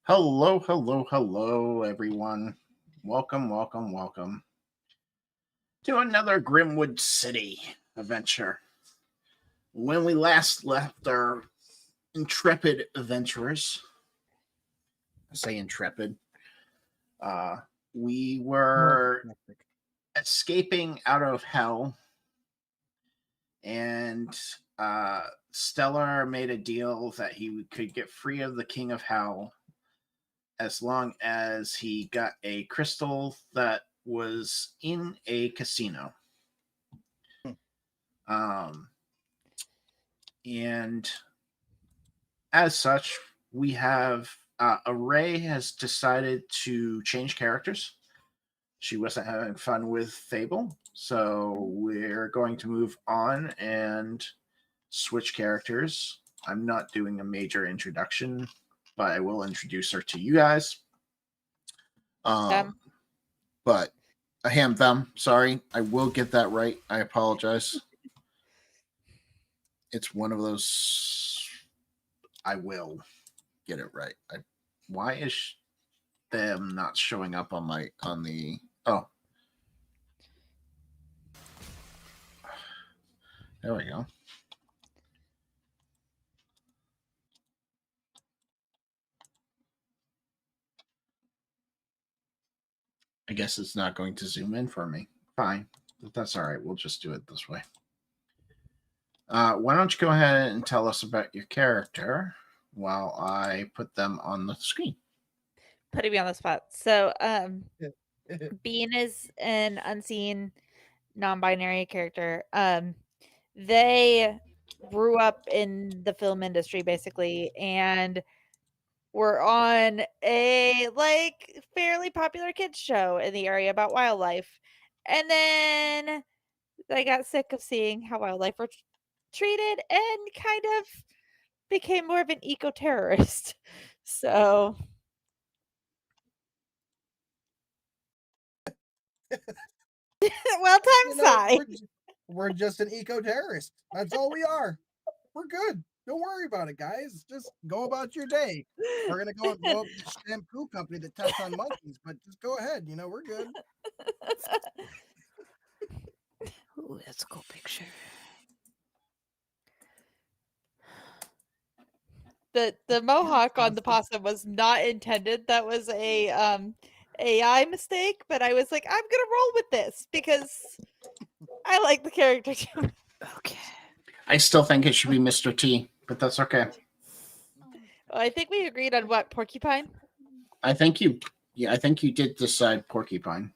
Hello, hello, hello, everyone. Welcome to another Grimwood City adventure. When we last left our intrepid adventurers, I say intrepid, we were escaping out of hell, and Stellar made a deal that he could get free of the King of Hell as long as he got a crystal that was in a casino. And as such, we have Array has decided to change characters. She wasn't having fun with Fable, so we're going to move on and switch characters. I'm not doing a major introduction, but I will introduce her to you guys. But them. Sorry, I will get that right. I apologize. It's one of those. I will get it right. Why is them not showing up on the? Oh, there we go. I guess it's not going to zoom in for me. Fine, that's all right. We'll just do it this way. Why don't you go ahead and tell us about your character while I put them on the screen? Putting me on the spot. So, Bean is an unseen, non-binary character. They grew up in the film industry, basically, and were on a, fairly popular kids show in the area about wildlife. And then they got sick of seeing how wildlife were treated and kind of became more of an eco-terrorist. So well, we're just an eco-terrorist. That's all we are. We're good. Don't worry about it, guys. Just go about your day. We're gonna go up to the shampoo company that tests on monkeys, but just go ahead. We're good. Ooh, that's a cool picture. The mohawk on the possum was not intended. That was a AI mistake, but I was like, I'm gonna roll with this because I like the character too. Okay. I still think it should be Mr. T, but that's okay. Well, I think we agreed on what, porcupine? I think you did decide porcupine.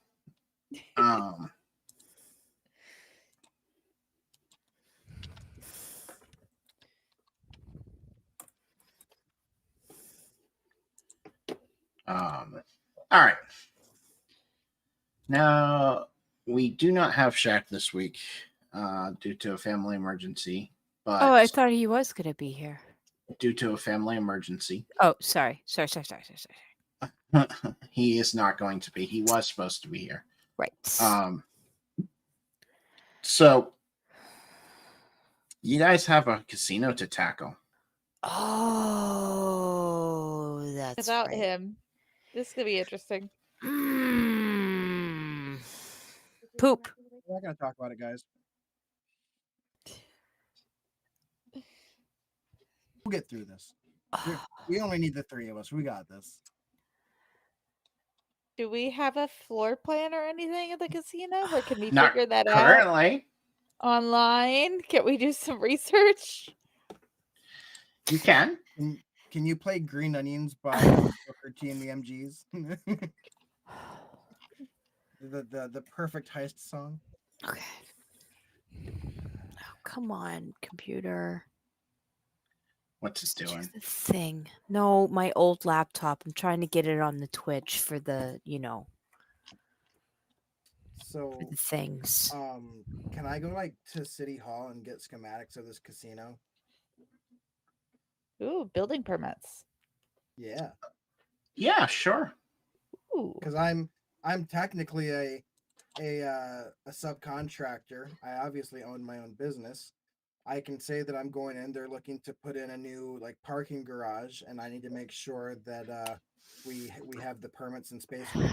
All right. Now, we do not have Shaq this week due to a family emergency. But I thought he was going to be here. Due to a family emergency. Oh, sorry. He is not going to be. He was supposed to be here. Right. So, you guys have a casino to tackle. Oh, that's Without right. him, this could be interesting. Poop. We're not gonna talk about it, guys. We'll get through this. We only need the three of us. We got this. Do we have a floor plan or anything at the casino? Or can we Not figure that currently. out online? Can we do some research? You can. Can you play Green Onions by Booker T and the MGs? the perfect heist song. Okay. Oh, come on, computer. What's it doing? The thing. No, my old laptop. I'm trying to get it on the Twitch for the, So for the things. Can I go to City Hall and get schematics of this casino? Ooh, building permits. Yeah. Yeah, sure. Because I'm technically a subcontractor. I obviously own my own business. I can say that I'm going in. They're looking to put in a new parking garage, and I need to make sure that we have the permits and space race.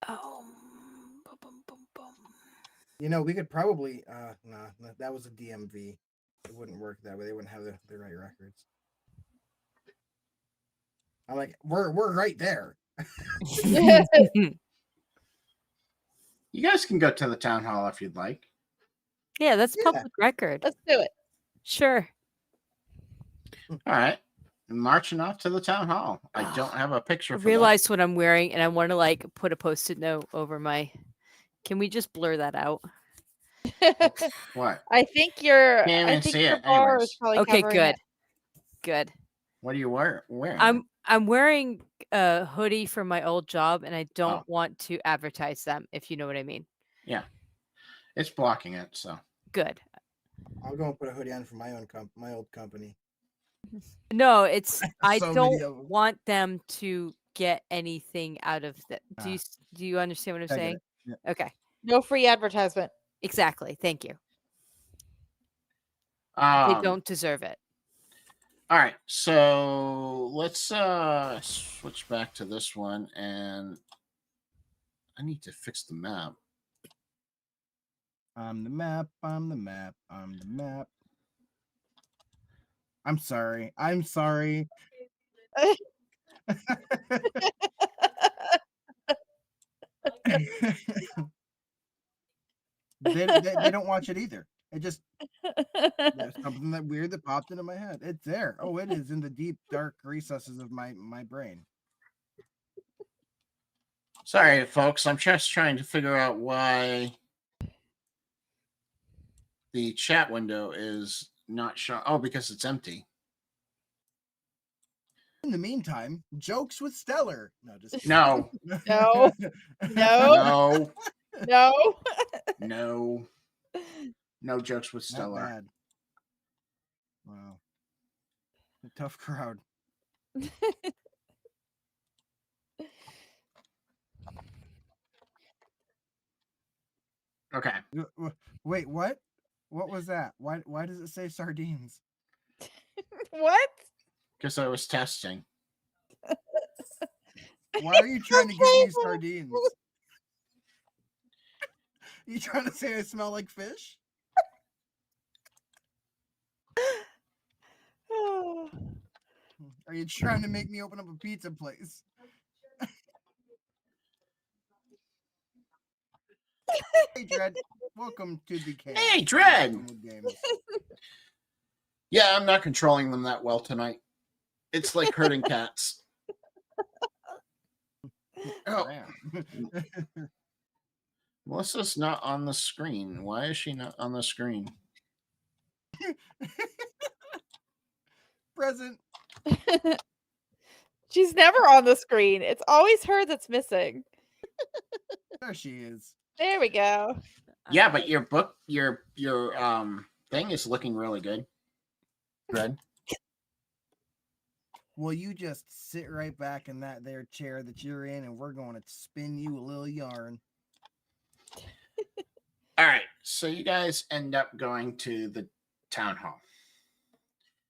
Oh. Boom, boom, boom. You know, we could probably no, that was a DMV. It wouldn't work that way. They wouldn't have the right records. I'm like, we're right there. You guys can go to the town hall if you'd like. Yeah, that's Yeah. public record. Let's do it. Sure. All right. Marching off to the town hall. I don't have a picture I for realized what I'm wearing, and I want to like put a post-it note over my. Can we just blur that out? that. What? I think your Can't I even think see your it bar anyways. is probably Okay, covering good. it. Good. What are you wearing? I'm wearing a hoodie from my old job, and I don't Oh. want to advertise them, if you know what I mean. Yeah. It's blocking it, so. Good. I'll go and put a hoodie on for my old company. No, it's I So many don't of 'em. want them to get anything out of that. Ah. Do you understand what I'm I get saying? it. Yeah. Okay. No free advertisement. Exactly. Thank you. They Um, don't deserve it. All right, so let's switch back to this one, and I need to fix the map. I'm the map. I'm the map. I'm the map. I'm sorry. I'm sorry. they don't watch it either. It just there's something that weird that popped into my head. It's there. Oh, it is in the deep dark recesses of my brain. Sorry, folks, I'm just trying to figure out why the chat window is not showing. Oh, because it's empty. In the meantime, jokes with Stellar. No, just No, No. No. no, No. no, no jokes with Not Stellar. bad. Wow, a tough crowd. Okay, Wait, what? What was that? Why does it say sardines? What? because I was testing. Why are you trying to give me sardines? You trying to say I smell like fish? Are you trying to make me open up a pizza place? Hey, Dread. Welcome to the chaos. Hey, Dread. Grimwood Games. Yeah, I'm not controlling them that well tonight. It's like herding cats. Oh, Melissa's not on the screen. Why is she not on the screen? Present. She's never on the screen. It's always her that's missing. There she is. There we go. Yeah, but your book, your thing is looking really good. Red. Well, you just sit right back in that there chair that you're in, and we're going to spin you a little yarn. All right, so you guys end up going to the town hall.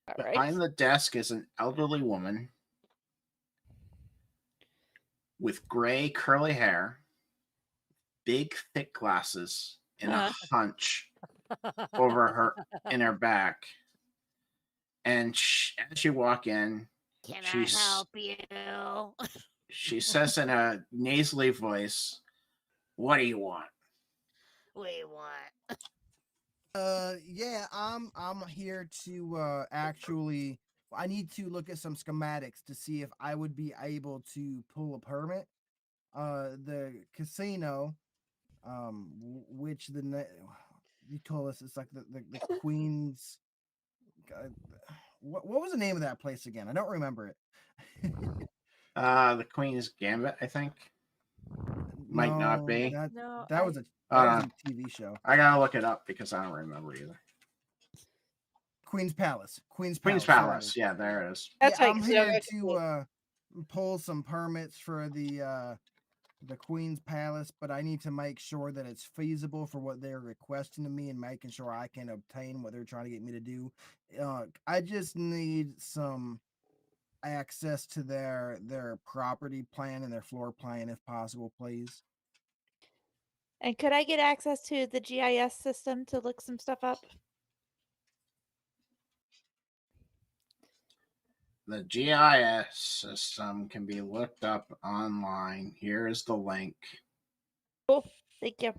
All Behind right. the desk is an elderly woman with gray curly hair, big thick glasses, and a hunch over her in her back. And as you walk in, Can I help you? she says in a nasally voice, "What do you want?" Wait, what? Yeah, I'm here to actually. I need to look at some schematics to see if I would be able to pull a permit. The casino, which you told us it's like the Queen's. What was the name of that place again? I don't remember it. The Queen's Gambit, I think. Might not be. That was a TV show. I gotta look it up because I don't remember either. Queen's Palace. Queen's Palace. Sorry. Yeah, there it is. That's Yeah, right. I'm so here to pull some permits for the the Queen's Palace, but I need to make sure that it's feasible for what they're requesting of me and making sure I can obtain what they're trying to get me to do. I just need some access to their property plan and their floor plan if possible, please. And could I get access to the GIS system to look some stuff up? The GIS system can be looked up online. Here is the link. Cool. Thank you.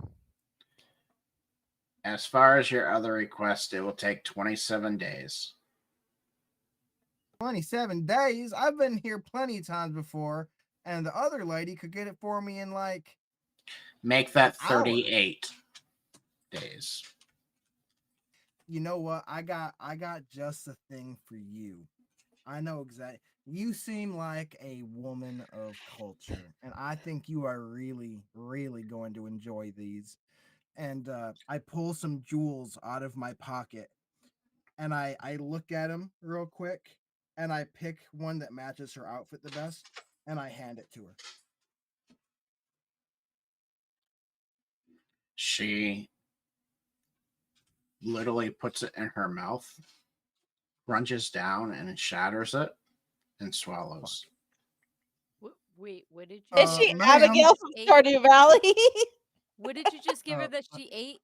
As far as your other request, it will take 27 days. 27 days? I've been here plenty of times before, and the other lady could get it for me in like Make that an hour. 38 days. You know what? I got just the thing for you. I know exactly. You seem like a woman of culture, and I think you are really, really going to enjoy these. And I pull some jewels out of my pocket, and I look at them real quick, and I pick one that matches her outfit the best, and I hand it to her. She literally puts it in her mouth, crunches down, and shatters it and swallows. Wait, what did you? Is she ma'am? Abigail from Eight. Stardew Valley? What did you just give her Uh, that she ate?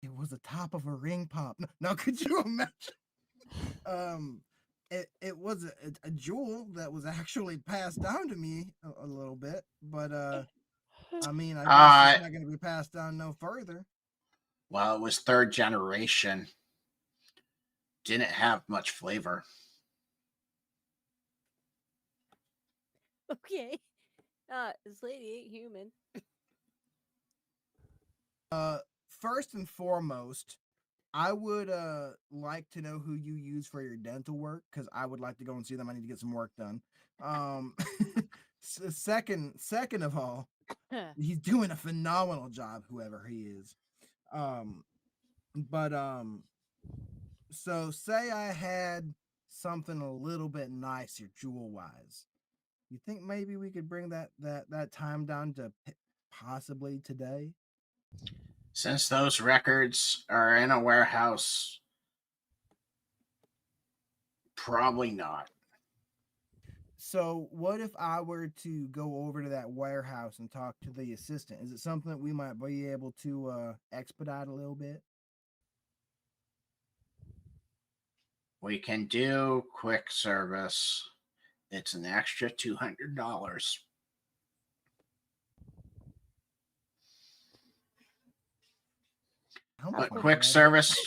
It was the top of a ring pop. Now, could you imagine? It was a jewel that was actually passed down to me a little bit, but I mean, I guess it's not going to be passed down no further. Well, it was third generation. Didn't have much flavor. Okay. This lady ain't human. First and foremost, I would like to know who you use for your dental work, because I would like to go and see them. I need to get some work done. Second of all, he's doing a phenomenal job, whoever he is. So say I had something a little bit nicer jewel wise. You think maybe we could bring that time down to possibly today? Since those records are in a warehouse, probably not. So what if I were to go over to that warehouse and talk to the assistant? Is it something that we might be able to expedite a little bit? We can do quick service. It's an extra $200. But quick service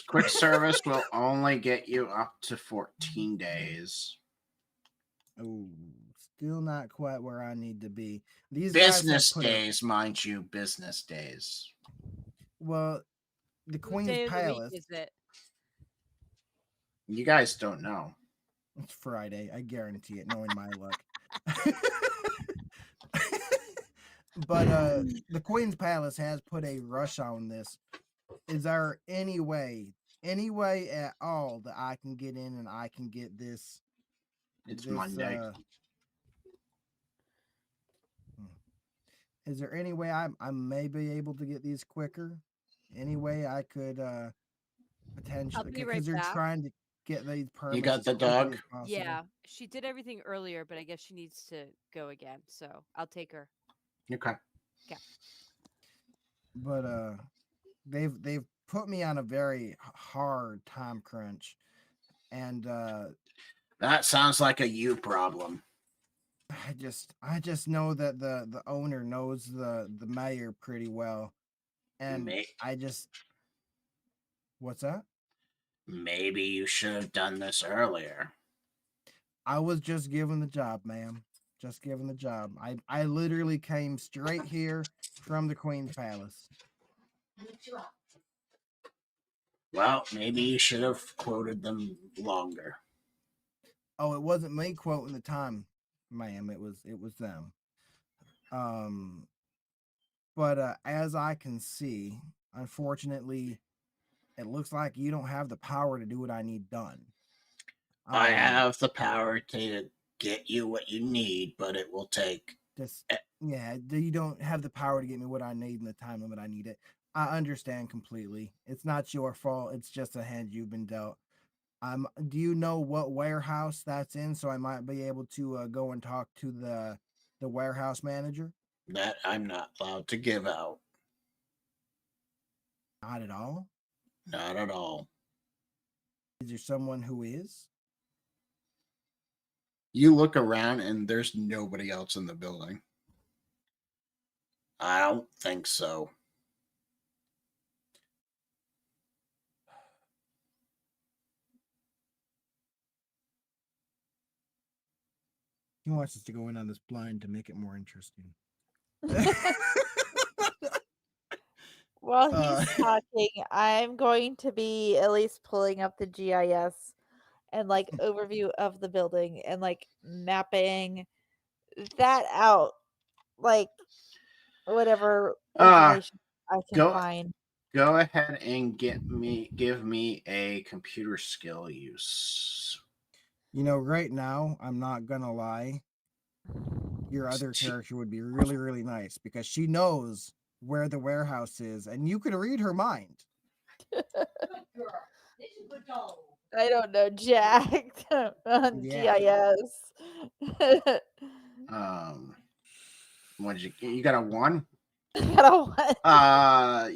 will only get you up to 14 days. Oh, still not quite where I need to be. These Business guys days, mind you, business days. Well, the What day Queen's of the week Palace. is it? You guys don't know. It's Friday. I guarantee it, knowing my luck. But the Queen's Palace has put a rush on this. Is there any way at all that I can get in and I can get this? It's Monday. Is there any way I may be able to get these quicker? Any way I could potentially, be right because they're back. trying to get these permits. You got as the quickly dog? as possible. Yeah, she did everything earlier, but I guess she needs to go again. So I'll take her. Okay. But they've put me on a very hard time crunch, and that sounds like a you problem. I just know that the owner knows the mayor pretty well, and what's that? Maybe you should have done this earlier. I was just given the job, ma'am. Just given the job. I literally came straight here from the Queen's Palace. Well, maybe you should have quoted them longer. Oh, it wasn't me quoting the time, ma'am. It was them. But as I can see, unfortunately, it looks like you don't have the power to do what I need done. I have the power to get you what you need, but it will take Just you don't have the power to get me what I need in the time limit I need it. I understand completely. It's not your fault. It's just a hand you've been dealt. Do you know what warehouse that's in, so I might be able to go and talk to the warehouse manager? That I'm not allowed to give out. Not at all. Not at all. Is there someone who is? You look around and there's nobody else in the building. I don't think so. He wants us to go in on this blind to make it more interesting. While he's talking, I'm going to be at least pulling up the GIS and like overview of the building and like mapping that out, like whatever information I can find. Go ahead and give me a computer skill use. You know, right now, I'm not gonna lie. Your other character would be really, really nice because she knows where the warehouse is, and you could read her mind. I don't know, Jack on GIS. What you got a 1? I got a 1.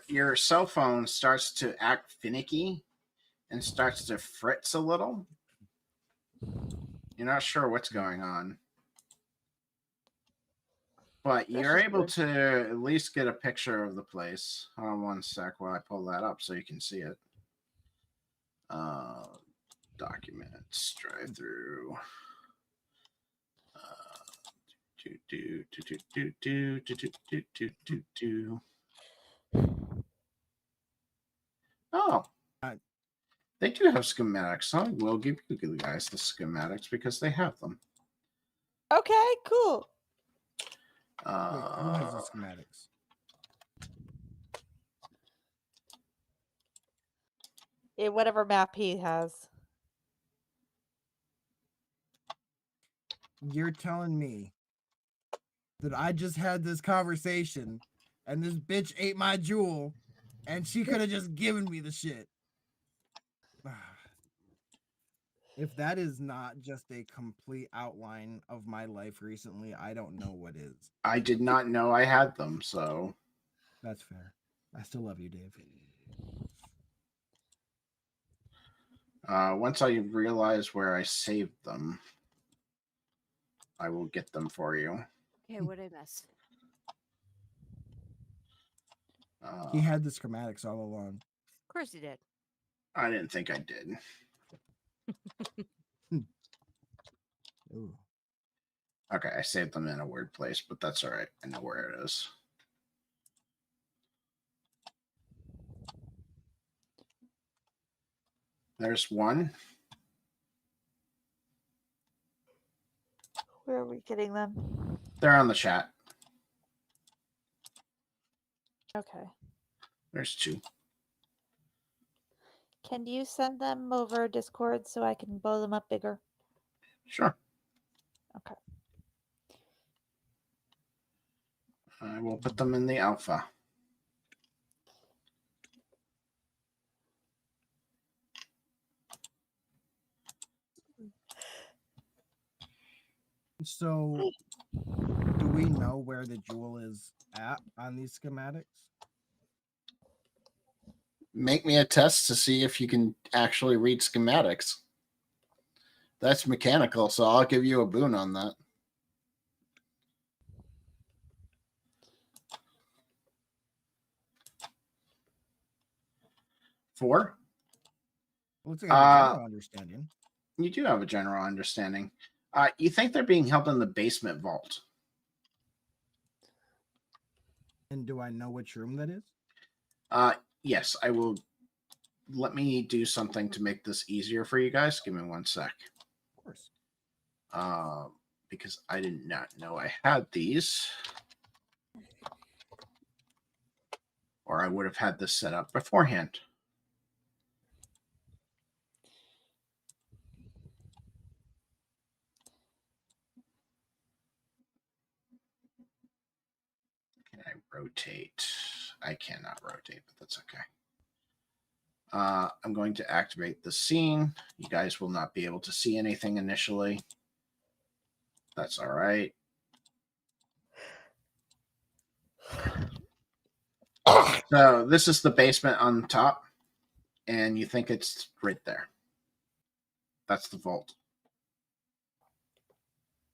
Your cell phone starts to act finicky and starts to fritz a little. You're not sure what's going on. But you're able to at least get a picture of the place. Hold on one sec while I pull that up so you can see it. Documents, drive through. Oh, they do have schematics. I will give you guys the schematics because they have them. Okay, cool. Wait, who has the schematics? Whatever map he has. You're telling me that I just had this conversation and this bitch ate my jewel and she could have just given me the shit. If that is not just a complete outline of my life recently, I don't know what is. I did not know I had them, so. That's fair. I still love you, Dave. Once I realize where I saved them, I will get them for you. Okay, what did I miss? He had the schematics all along. Of course he did. I didn't think I did. Ooh. Okay, I saved them in a weird place, but that's all right. I know where it is. There's one. Where are we getting them? They're on the chat. Okay. There's 2. Can you send them over Discord so I can blow them up bigger? Sure. Okay. I will put them in the alpha. So, do we know where the jewel is at on these schematics? Make me a test to see if you can actually read schematics. That's mechanical, so I'll give you a boon on that. Four. Looks like I have a general understanding. You do have a general understanding. You think they're being held in the basement vault. And do I know which room that is? Yes, I will. Let me do something to make this easier for you guys. Give me one sec. Of course. Because I did not know I had these. Or I would have had this set up beforehand. rotate. I cannot rotate, but that's okay. I'm going to activate the scene. You guys will not be able to see anything initially. That's all right. So this is the basement on top, and you think it's right there. That's the vault.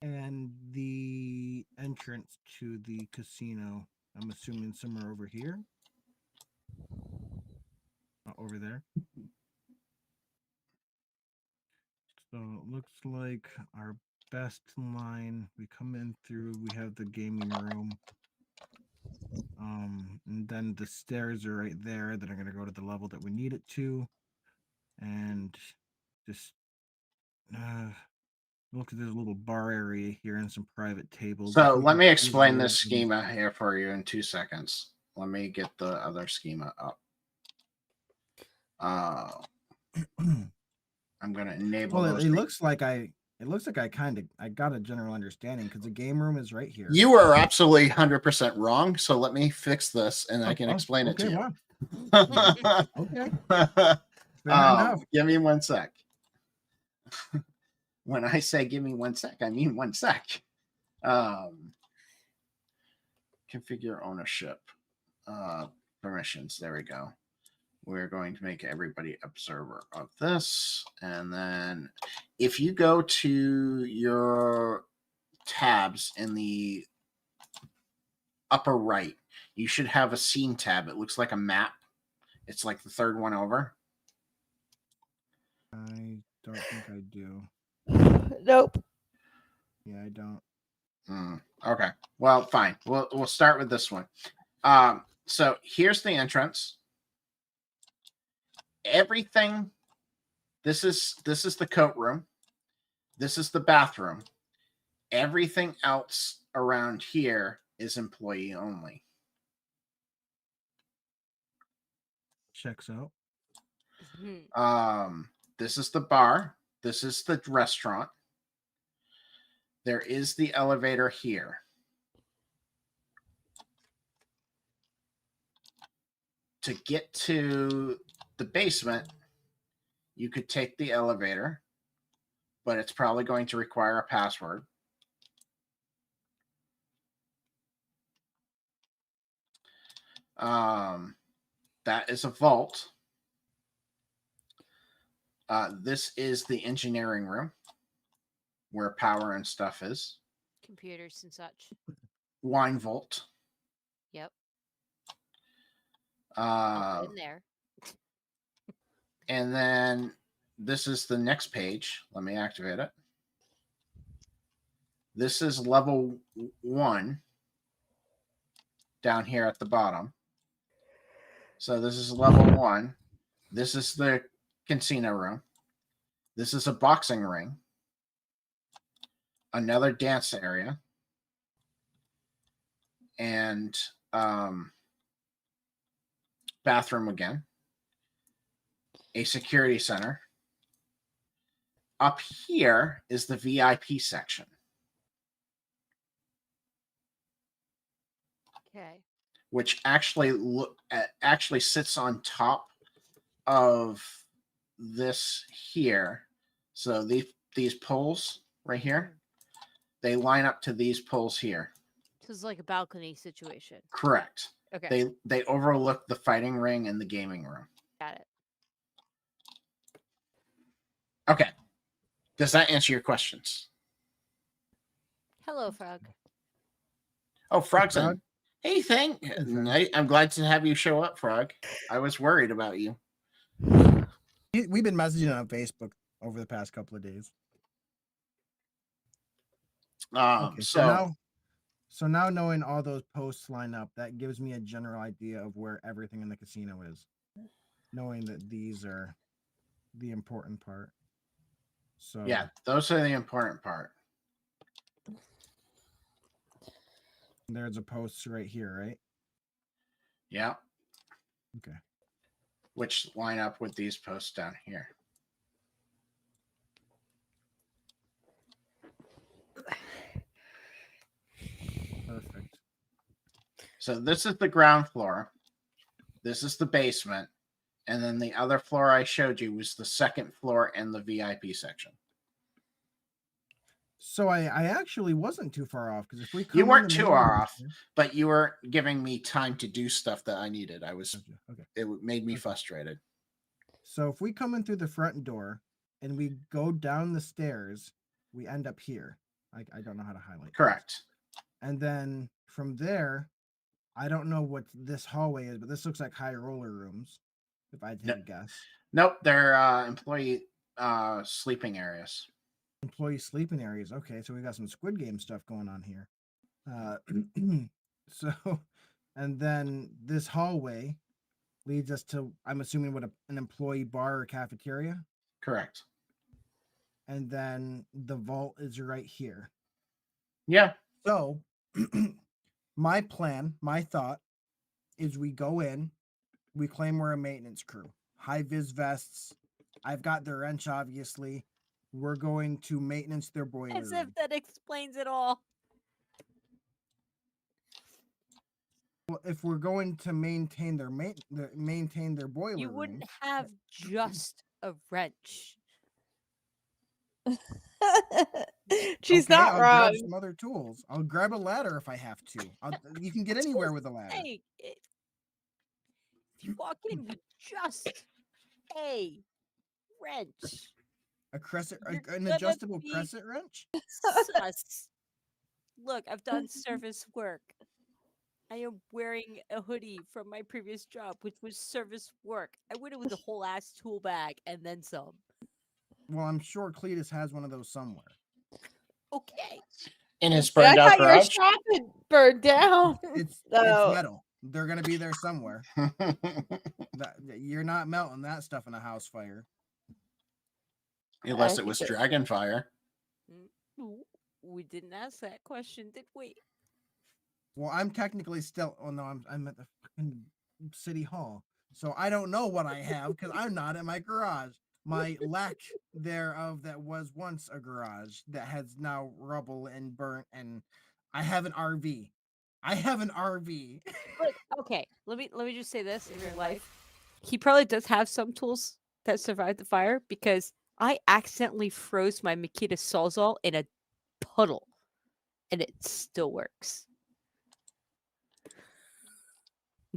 And the entrance to the casino, I'm assuming somewhere over here? Over there. So it looks like our best line, we come in through, we have the gaming room. And then the stairs are right there that are going to go to the level that we need it to. And just look at this little bar area here and some private tables. So let me explain this schema here for you in 2 seconds. Let me get the other schema up. I'm going to enable. Well, it looks like I got a general understanding because the game room is right here. You are absolutely 100% wrong. So let me fix this, and I can explain it to you. Wow. Okay. Fair enough. Give me 1 sec. When I say give me 1 sec, I mean 1 sec. Configure ownership. Permissions. There we go. We're going to make everybody observer of this. And then if you go to your tabs in the upper right, you should have a scene tab. It looks like a map. It's like the third one over. I don't think I do. Nope. Yeah, I don't. Okay. Well, fine. We'll start with this one. So here's the entrance. Everything. This is the coat room. This is the bathroom. Everything else around here is employee only. Checks out. This is the bar. This is the restaurant. There is the elevator here. To get to the basement, you could take the elevator, but it's probably going to require a password. That is a vault. This is the engineering room where power and stuff is. Computers and such. Wine vault. Yep. In there. And then this is the next page. Let me activate it. This is level 1 down here at the bottom. So this is level 1. This is the casino room. This is a boxing ring. Another dance area. And bathroom again. A security center. Up here is the VIP section. Okay. Which actually sits on top of this here. So these poles right here, they line up to these poles here. So it's like a balcony situation. Correct. Okay. They overlook the fighting ring and the gaming room. Got it. Okay. Does that answer your questions? Hello, Frog. Oh, Frog's Frog? in. Hey, I'm glad to have you show up, Frog. I was worried about you. We've been messaging on Facebook over the past couple of days. Okay, so now knowing all those posts line up, that gives me a general idea of where everything in the casino is. Knowing that these are the important part. So yeah, those are the important part. There's a post right here, right? Yeah. Okay. Which line up with these posts down here. Perfect. So this is the ground floor. This is the basement. And then the other floor I showed you was the second floor and the VIP section. So I actually wasn't too far off, because if we come You in weren't the too main off, door- but you were giving me time to do stuff that I needed. Okay. It made me Okay. frustrated. So if we come in through the front door and we go down the stairs, we end up here. I don't know how to highlight. Correct. This. And then from there, I don't know what this hallway is, but this looks like high roller rooms, if I had to take a guess. Nope, they're employee sleeping areas. Employee sleeping areas. Okay, so we got some Squid Game stuff going on here. So, and then this hallway leads us to, I'm assuming, what an employee bar or cafeteria. Correct. And then the vault is right here. Yeah. So, my thought is we go in, we claim we're a maintenance crew, high vis vests. I've got the wrench, obviously. We're going to maintenance their boiler As room. if that explains it all. Well, if we're going to maintain their boiler You room, wouldn't have just a wrench. She's okay, not I'll wrong. grab some other tools. I'll grab a ladder if I have to. You can get anywhere with a ladder. Hey, if you walk in with just a wrench, A crescent, You're an gonna adjustable be- crescent wrench. sus. Look, I've done service work. I am wearing a hoodie from my previous job, which was service work. I went in with a whole ass tool bag and then some. Well, I'm sure Cletus has one of those somewhere. Okay. In his But I burned out thought your garage. shop had burned down. It's So- metal. They're gonna be there somewhere. You're not melting that stuff in a house fire. Unless I it was think it- dragon fire. We didn't ask that question, did we? Well, I'm technically still. Oh no, I'm at the fucking city hall, so I don't know what I have because I'm not at my garage. My lack thereof that was once a garage that has now rubble and burnt, and I have an RV. I have an RV. But okay, let me just say this in real life. He probably does have some tools that survived the fire because I accidentally froze my Makita Sawzall in a puddle, and it still works.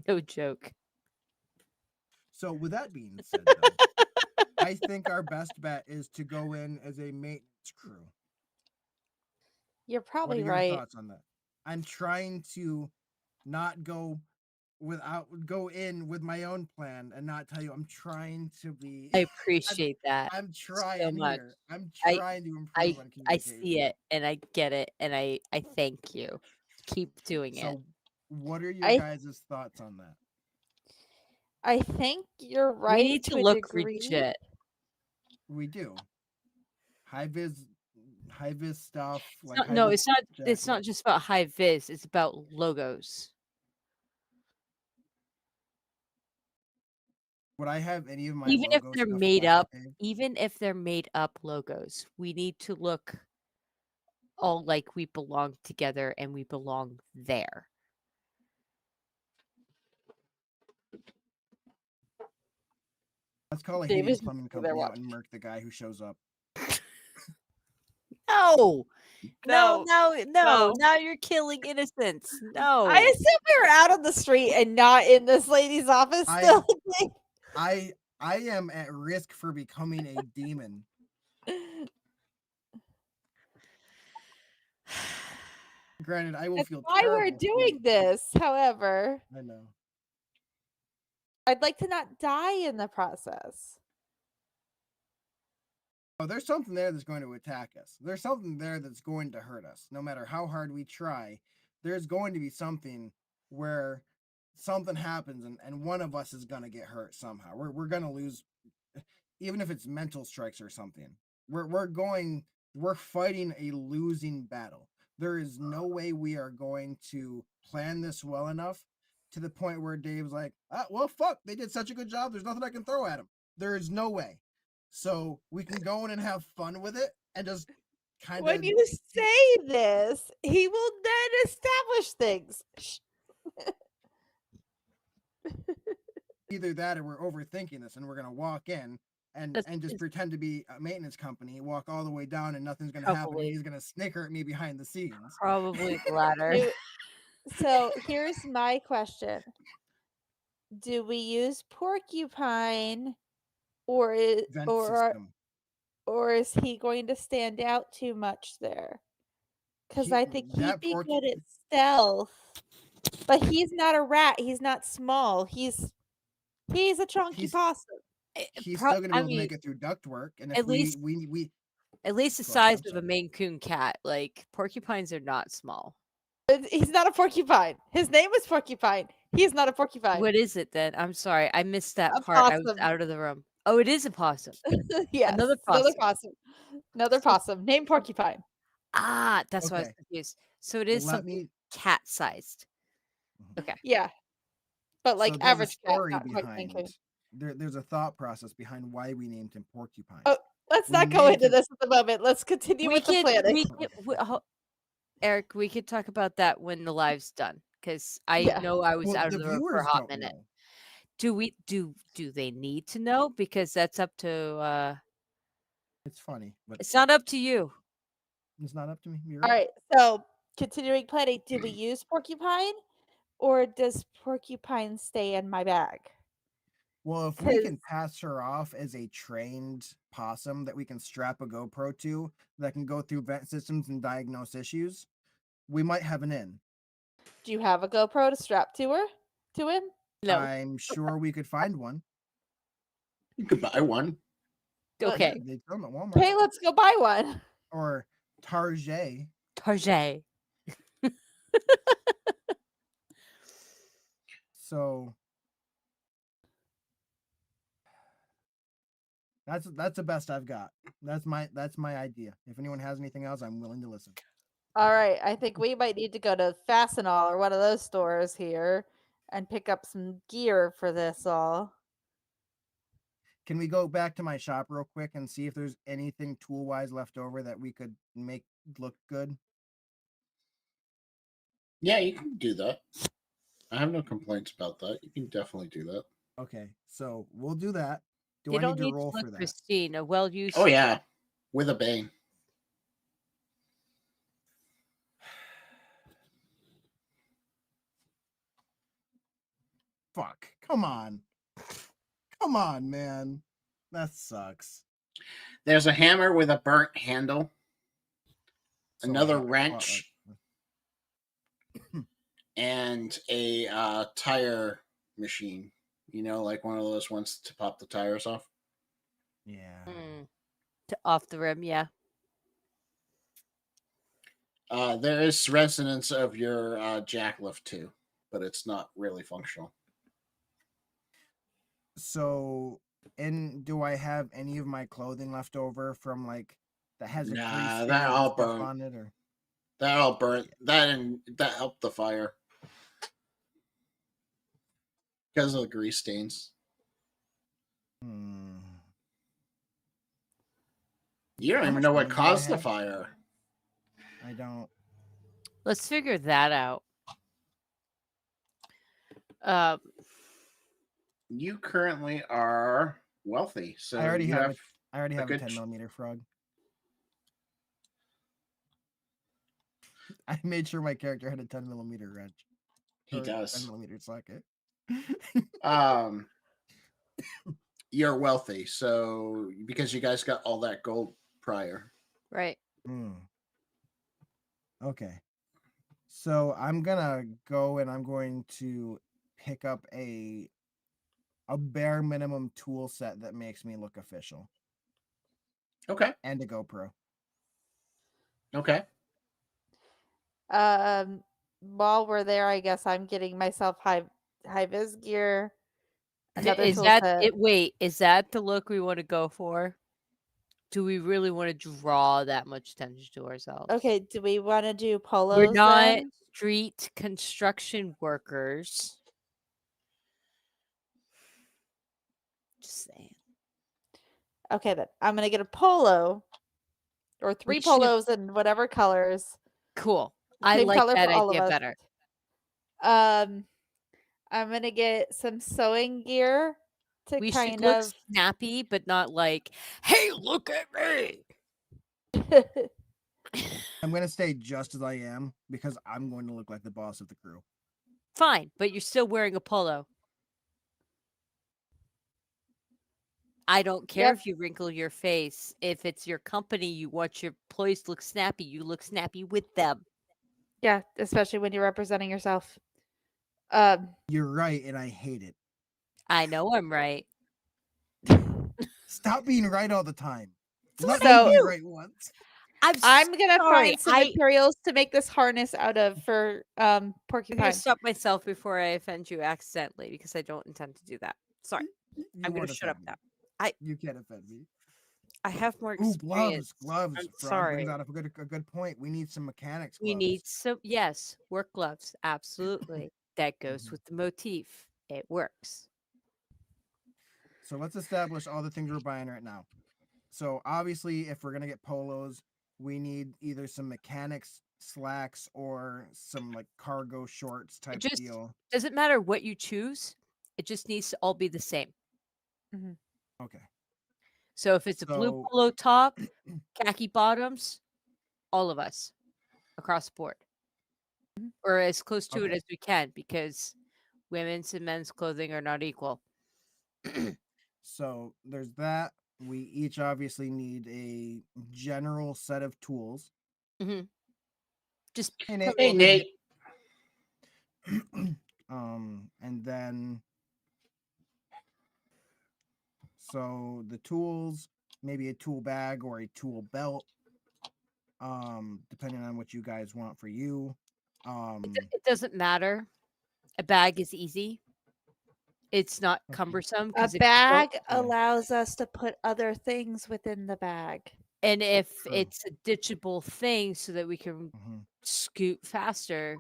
No joke. So with that being said, though, I think our best bet is to go in as a maintenance crew. You're What are probably your right. thoughts on that? I'm trying to not go in with my own plan and not tell you. I'm trying to be. I appreciate that. I'm trying much. here. I'm I- trying to improve on I communication. see it and I get it and I thank you. Keep doing it. So, what are your I- guys' thoughts on that? I think you're right. We need to a look degree. legit. We do high vis stuff. It's Like not, no, high-vis it's not just about high vis, it's about logos. Would I have any of my Even if logo they're stuff made left, up, Dave? even if they're made up logos, we need to look all like we belong together and we belong there. Let's call a Dave heating is plumbing there company out watching. and murk the guy who shows up. No. No. No. Now you're killing innocents. No. I assume we were out on the street and not in this lady's office I- still. I am at risk for becoming a demon. Granted, I will That's feel why we're terrible doing this. However, I know. I'd like to not die in the process. Oh, there's something there that's going to attack us. There's something there that's going to hurt us. No matter how hard we try, there's going to be something where something happens and one of us is going to get hurt somehow. We're going to lose, even if it's mental strikes or something. We're fighting a losing battle. There is no way we are going to plan this well enough to the point where Dave's like, well, fuck, they did such a good job. There's nothing I can throw at them. There is no way. So we can go in and have fun with it and just kind of. When you say this, he will then establish things. Either that or we're overthinking this and we're gonna walk in and just pretend to be a maintenance company, walk all the way down and nothing's gonna happen. And Probably. he's gonna snicker at me behind the scenes. Probably the latter. So here's my question. Do we use porcupine or Vent system. or is he going to stand out too much there? Because I think he'd that be porcu- good at stealth. But he's not a rat. He's not small. He's a chunky He's- possum. He's still gonna be able to make it through ductwork. And if at least- we At least the Go ahead, size I'm of a sorry. Maine Coon cat. Like porcupines are not small. He's not a porcupine. His name is Porcupine. He's not a porcupine. What is it then? I'm sorry, I missed that A part. I was possum. out of the room. Oh, it is a possum. Yes, Another possum. Another So- possum named Porcupine. Ah, that's why I was Okay. confused. So it is let something me cat-sized. Okay. Yeah, but like so there's average a story cat, not quite Maine behind Coon. there's a thought process behind why we named him Porcupine. Oh, Let's We not go named into him- this at the moment. Let's continue with the planning. Eric, we could talk about that when the live's done because I Yeah. know I was Well, out the of the room for a viewers hot don't minute. know. Do they need to know? Because that's up to It's funny, but it's not up to you. it's not up to me. You're All right. right, so continuing planning. Do we use Porcupine, or does Porcupine stay in my bag? Well, if we can 'Cause- pass her off as a trained possum that we can strap a GoPro to that can go through vent systems and diagnose issues, we might have an in. Do you have a GoPro to strap to him? No. I'm sure we could find one. You could buy one. Okay. Yeah, they sell them at Walmart. Okay, let's go buy one. Or Target. Target. So that's the best I've got. That's my idea. If anyone has anything else, I'm willing to listen. All right, I think we might need to go to Fastenal or one of those stores here and pick up some gear for this all. Can we go back to my shop real quick and see if there's anything tool wise left over that we could make look good? Yeah, you can do that. I have no complaints about that. You can definitely do that. Okay, so we'll do that. Do You I don't need to need roll to for look that? pristine. A well-used. Oh yeah, with a bang. Fuck. Come on. Come on, man. That sucks. There's a hammer with a burnt handle. So Another I- wrench. And a tire machine. You know, like one of those ones to pop the tires off. Yeah. Off the rim, yeah. There is resonance of your jacklift too, but it's not really functional. So, and do I have any of my clothing left over from like that has a Nah, grease stain that and all stuff burnt. on it, or That all burnt. That helped the fire because of the grease stains. You don't How even much know what money do I caused the have? fire. I don't. Let's figure that out. You currently are wealthy, so I already you have I already a have a good 10mm frog. I made sure my character had a 10mm wrench. He or does. 10mm socket. You're wealthy, so because you guys got all that gold prior. Right. Okay. So I'm gonna go and I'm going to pick up a bare minimum tool set that makes me look official. Okay. And a GoPro. Okay. While we're there, I guess I'm getting myself high vis gear. Another Is tool that set. it? Wait, is that the look we want to go for? Do we really want to draw that much attention to ourselves? Okay, do we want to do polos? We're not then? street construction workers. Just saying. Okay, then I'm gonna get a polo or three We should- polos in whatever colors. Cool. I Same like color that for all of idea us. better. I'm gonna get some sewing gear to We should kind look of. snappy, but not like, hey, look at me. I'm gonna stay just as I am because I'm going to look like the boss of the crew. Fine, but you're still wearing a polo. I don't care Yep. if you wrinkle your face. If it's your company, you want your employees to look snappy, you look snappy with them. Yeah, especially when you're representing yourself. You're right, and I hate it. I know I'm right. Stop being right all the time. Let So- me be right once. I'm gonna sorry, find some materials to make this harness out of for I'm Porcupine. gonna stop myself before I offend you accidentally because I don't intend to do that. Sorry, You I'm gonna won't shut up offend now. me. You can't offend me. I have more Ooh, experience. gloves. I'm Frog brings sorry. out a good point. We need some mechanics We gloves. need some, yes, work gloves. Absolutely. That goes Mhm. with the motif. It works. So let's establish all the things we're buying right now. So obviously, if we're gonna get polos, we need either some mechanics slacks or some like cargo shorts type just- deal. Doesn't matter what you choose, it just needs to all be the same. Okay. So if it's a blue So- polo top, khaki bottoms, all of us across the board. Or as close to it Okay. as we can because women's and men's clothing are not equal. So there's that. We each obviously need a general set of tools. Just Hey, tell Hey, me- Nate. And then so the tools, maybe a tool bag or a tool belt, depending on what you guys want for you. it doesn't matter. A bag is easy. It's not cumbersome. A 'cause if you don't- bag Yeah. allows us to put other things within the bag. And if True. it's a ditchable thing so that we can Mhm. scoot faster.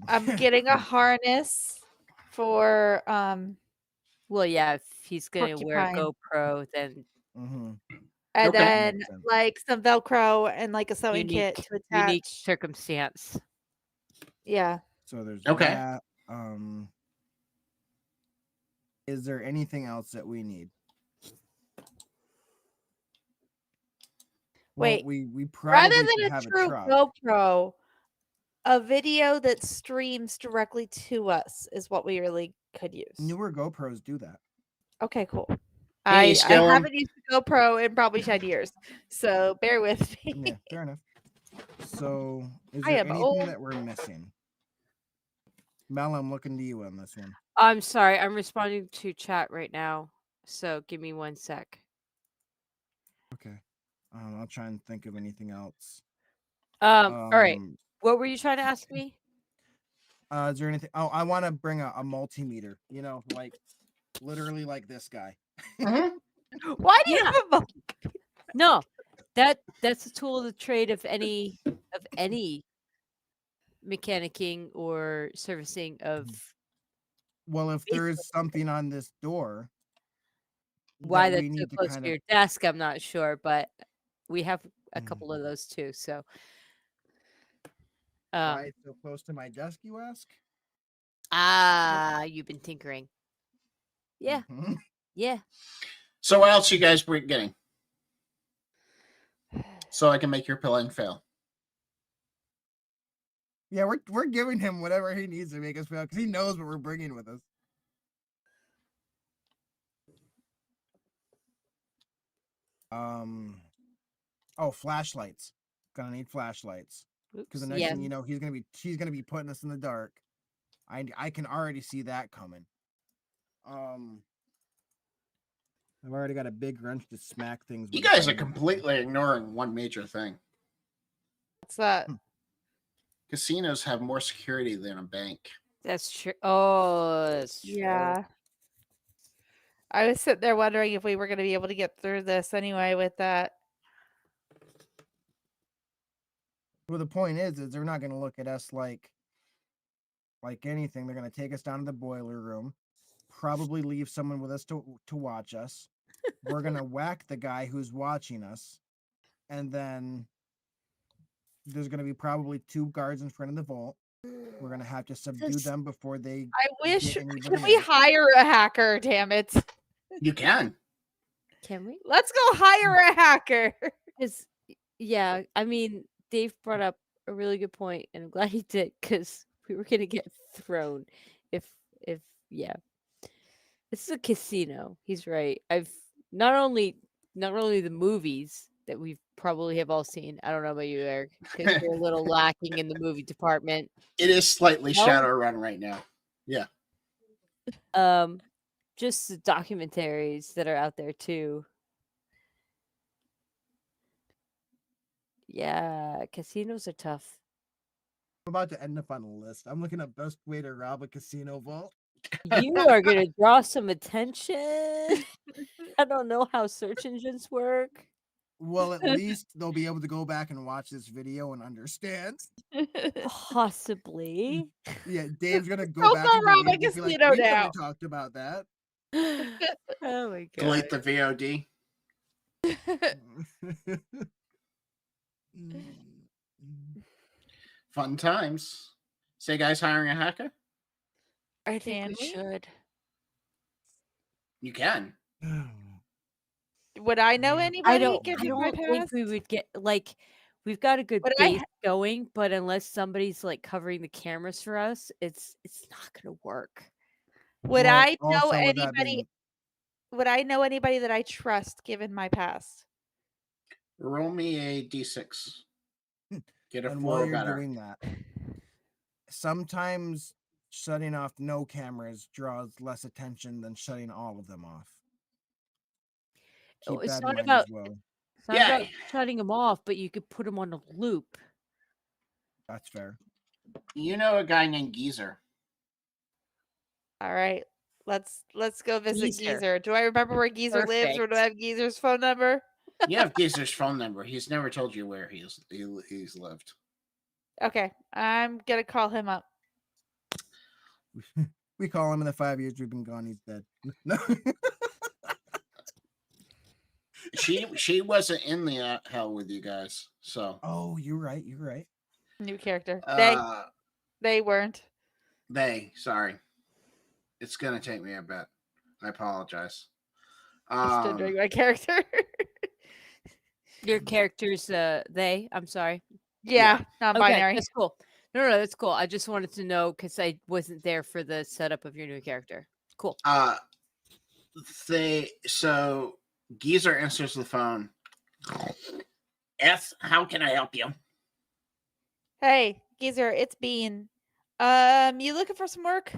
I'm getting a harness for Well, yeah, if he's gonna wear a Porcupine. GoPro, then Mhm. and Okay. then Makes sense. like some Velcro and like a sewing kit to unique attach. circumstance. Yeah. So there's Okay. that. Is there anything else that we need? Wait, we Rather probably should than a have true truck. GoPro, a video that streams directly to us is what we really could use. Newer GoPros do that. Okay, cool. Hey, I Skillum. haven't used a GoPro in probably 10 years, so bear with me. Yeah, fair enough. So, is I there am anything old. that we're missing? Mel, I'm looking to you on this one. I'm sorry, I'm responding to chat right now. So give me 1 sec. Okay. I'll try and think of anything else. All right. What were you trying to ask me? Is there anything? Oh, I want to bring a multimeter. You know, like literally like this guy. Mhm. Why do you Yeah. have a mo- No, that's a tool of the trade of any mechanicking or servicing of Well, if there is something on this door, why that that's we so need to close kind to of. your desk, I'm not sure, but we have a Mm. couple of those too. So Why it's so close to my desk, you ask? you've been tinkering. Yeah, Mhm. yeah. So what else you guys were getting? So I can make your pilling fail. Yeah, we're giving him whatever he needs to make us feel because he knows what we're bringing with us. Oh, flashlights. Gonna need flashlights because the next Yeah. thing you know, she's gonna be putting us in the dark. I can already see that coming. I've already got a big wrench to smack things. You with guys are if I need to. completely ignoring one major thing. What's that? Casinos have more security than a bank. That's true. Oh, that's true. Yeah. I was sitting there wondering if we were going to be able to get through this anyway with that. Well, the point is they're not gonna look at us like anything. They're gonna take us down to the boiler room, probably leave someone with us to watch us. We're gonna whack the guy who's watching us, and then there's going to be probably 2 guards in front of the vault. We're going to have to subdue This- them before they. I wish. Get anybody Can we else. hire a hacker? Damn it! You can. Can we? Let's go hire a hacker. Because yeah, I mean, Dave brought up a really good point, and I'm glad he did because we were gonna get thrown if yeah. This is a casino. He's right. I've not only the movies that we've probably have all seen. I don't know about you, Eric, because we're a little lacking in the movie department. It is slightly No? Shadowrun right now. Yeah. Just the documentaries that are out there too. Yeah, casinos are tough. I'm about to end up on a list. I'm looking at best way to rob a casino vault. You are gonna draw some attention. I don't know how search engines work. Well, at least they'll be able to go back and watch this video and understand. Possibly. Yeah, Dave's gonna go Don't back go and rob a delete it and be like, casino we now." never talked about that. Oh my god. Delete the VOD. Fun times. Say, guys, hiring a hacker? I think Can we we? should. You can. Would I know Yeah. anybody? I don't given my think we past? would get like we've got a good Would I base going, but unless somebody's like covering the cameras for us, it's not gonna work. Would Well, I know also with that anybody? being- Would I know anybody that I trust given my past? Roll me a d6. Get a and 4 while or you're better. doing that, sometimes shutting off no cameras draws less attention than shutting all of them off. Oh, Keep it's that not in mind about- as well. It's not about Yay. shutting them off, but you could put them on a loop. That's fair. You know a guy named Geezer. All right, let's go visit Geezer. Geezer. Do I remember where Geezer lives, or do I have Geezer's phone number? You have Geezer's phone number. He's never told you where he's lived. Okay, I'm gonna call him up. We call him in the 5 years we've been gone. He's dead. No. She wasn't in the hell with you guys, so Oh, you're right. You're right. New character. uh, They weren't. sorry. It's gonna take me a bit. I apologize. Still doing my character. Your character's they. I'm sorry. yeah, Okay, non-binary. that's cool. No, that's cool. I just wanted to know because I wasn't there for the setup of your new character. Cool. So Geezer answers the phone. How can I help you? Hey, Geezer, it's Bean. You looking for some work?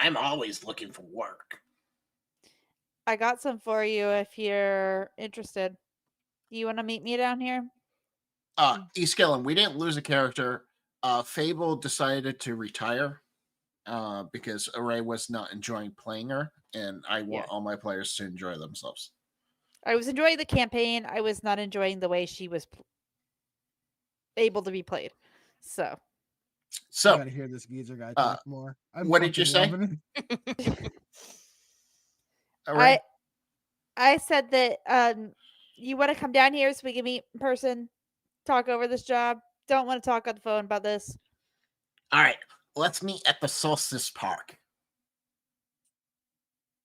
I'm always looking for work. I got some for you if you're interested. You want to meet me down here? East Gillen, we didn't lose a character. Fable decided to retire because Array was not enjoying playing her, and I want all my players to enjoy themselves. I was enjoying the campaign. I was not enjoying the way she was able to be played. So, I So, gotta hear this Geezer guy talk more. I'm what did you fucking say? loving it. Array? I said that you want to come down here so we can meet in person, talk over this job. Don't want to talk on the phone about this. All right, let's meet at the Solstice Park.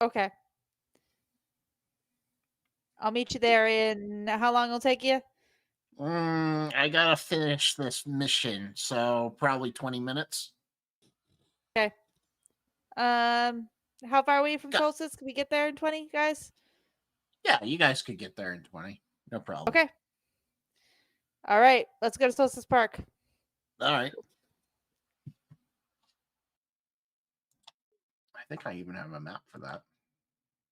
Okay. I'll meet you there in how long it'll take you? I gotta finish this mission, so probably 20 minutes. How far away from Go- Solstice? Can we get there in 20, guys? Yeah, you guys could get there in 20. No problem. Okay. All right, let's go to Solstice Park. All right. I think I even have a map for that.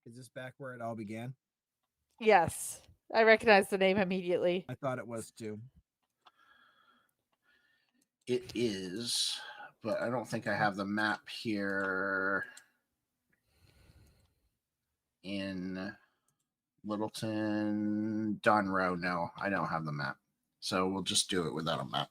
Is this back where it all began? Yes. I recognize the name immediately. I thought it was too. It is, but I don't think I have the map here in Littleton, Donroe. No, I don't have the map. So we'll just do it without a map.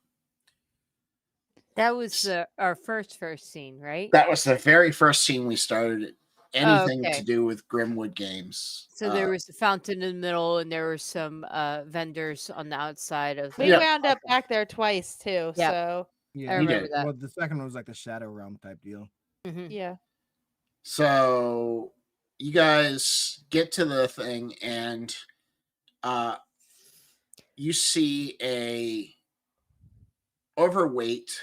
That was our first scene, right? That was the very first scene we started anything okay. to do with Grimwood Games. So there was a fountain in the middle, and there were some vendors on the outside of We Yeah. wound up back there twice too. Yep. So Yeah, I You remember did. that. well, the second one was like the Shadow Realm type deal. Mhm. yeah. So you guys get to the thing, and you see a overweight,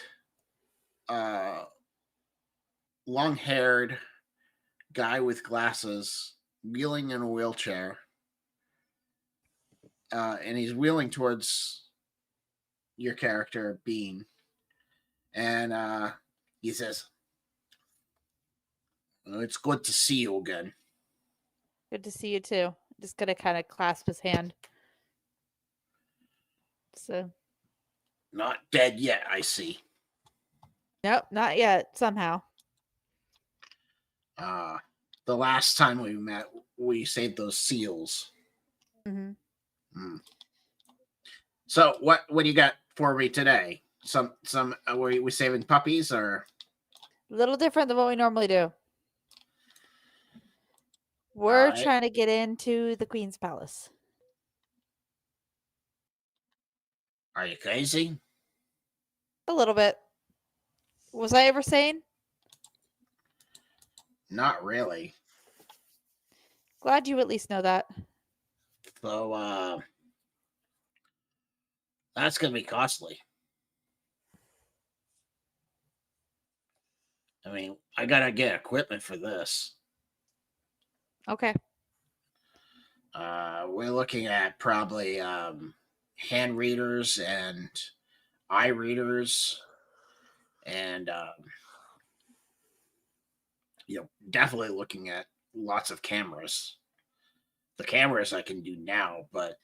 long-haired guy with glasses wheeling in a wheelchair, and he's wheeling towards your character, Bean, and he says, "It's good to see you again." Good to see you too. Just gonna kind of clasp his hand. So Not dead yet, I see. nope, not yet. Somehow. The last time we met, we saved those seals. Hmm. So what do you got for me today? Some were we saving puppies or? A little different than what we normally do. We're Alright. trying to get into the Queen's Palace. Are you crazy? A little bit. Was I ever sane? Not really. Glad you at least know that. So that's gonna be costly. I mean, I gotta get equipment for this. Okay. We're looking at probably hand readers and eye readers, and definitely looking at lots of cameras. The cameras I can do now, but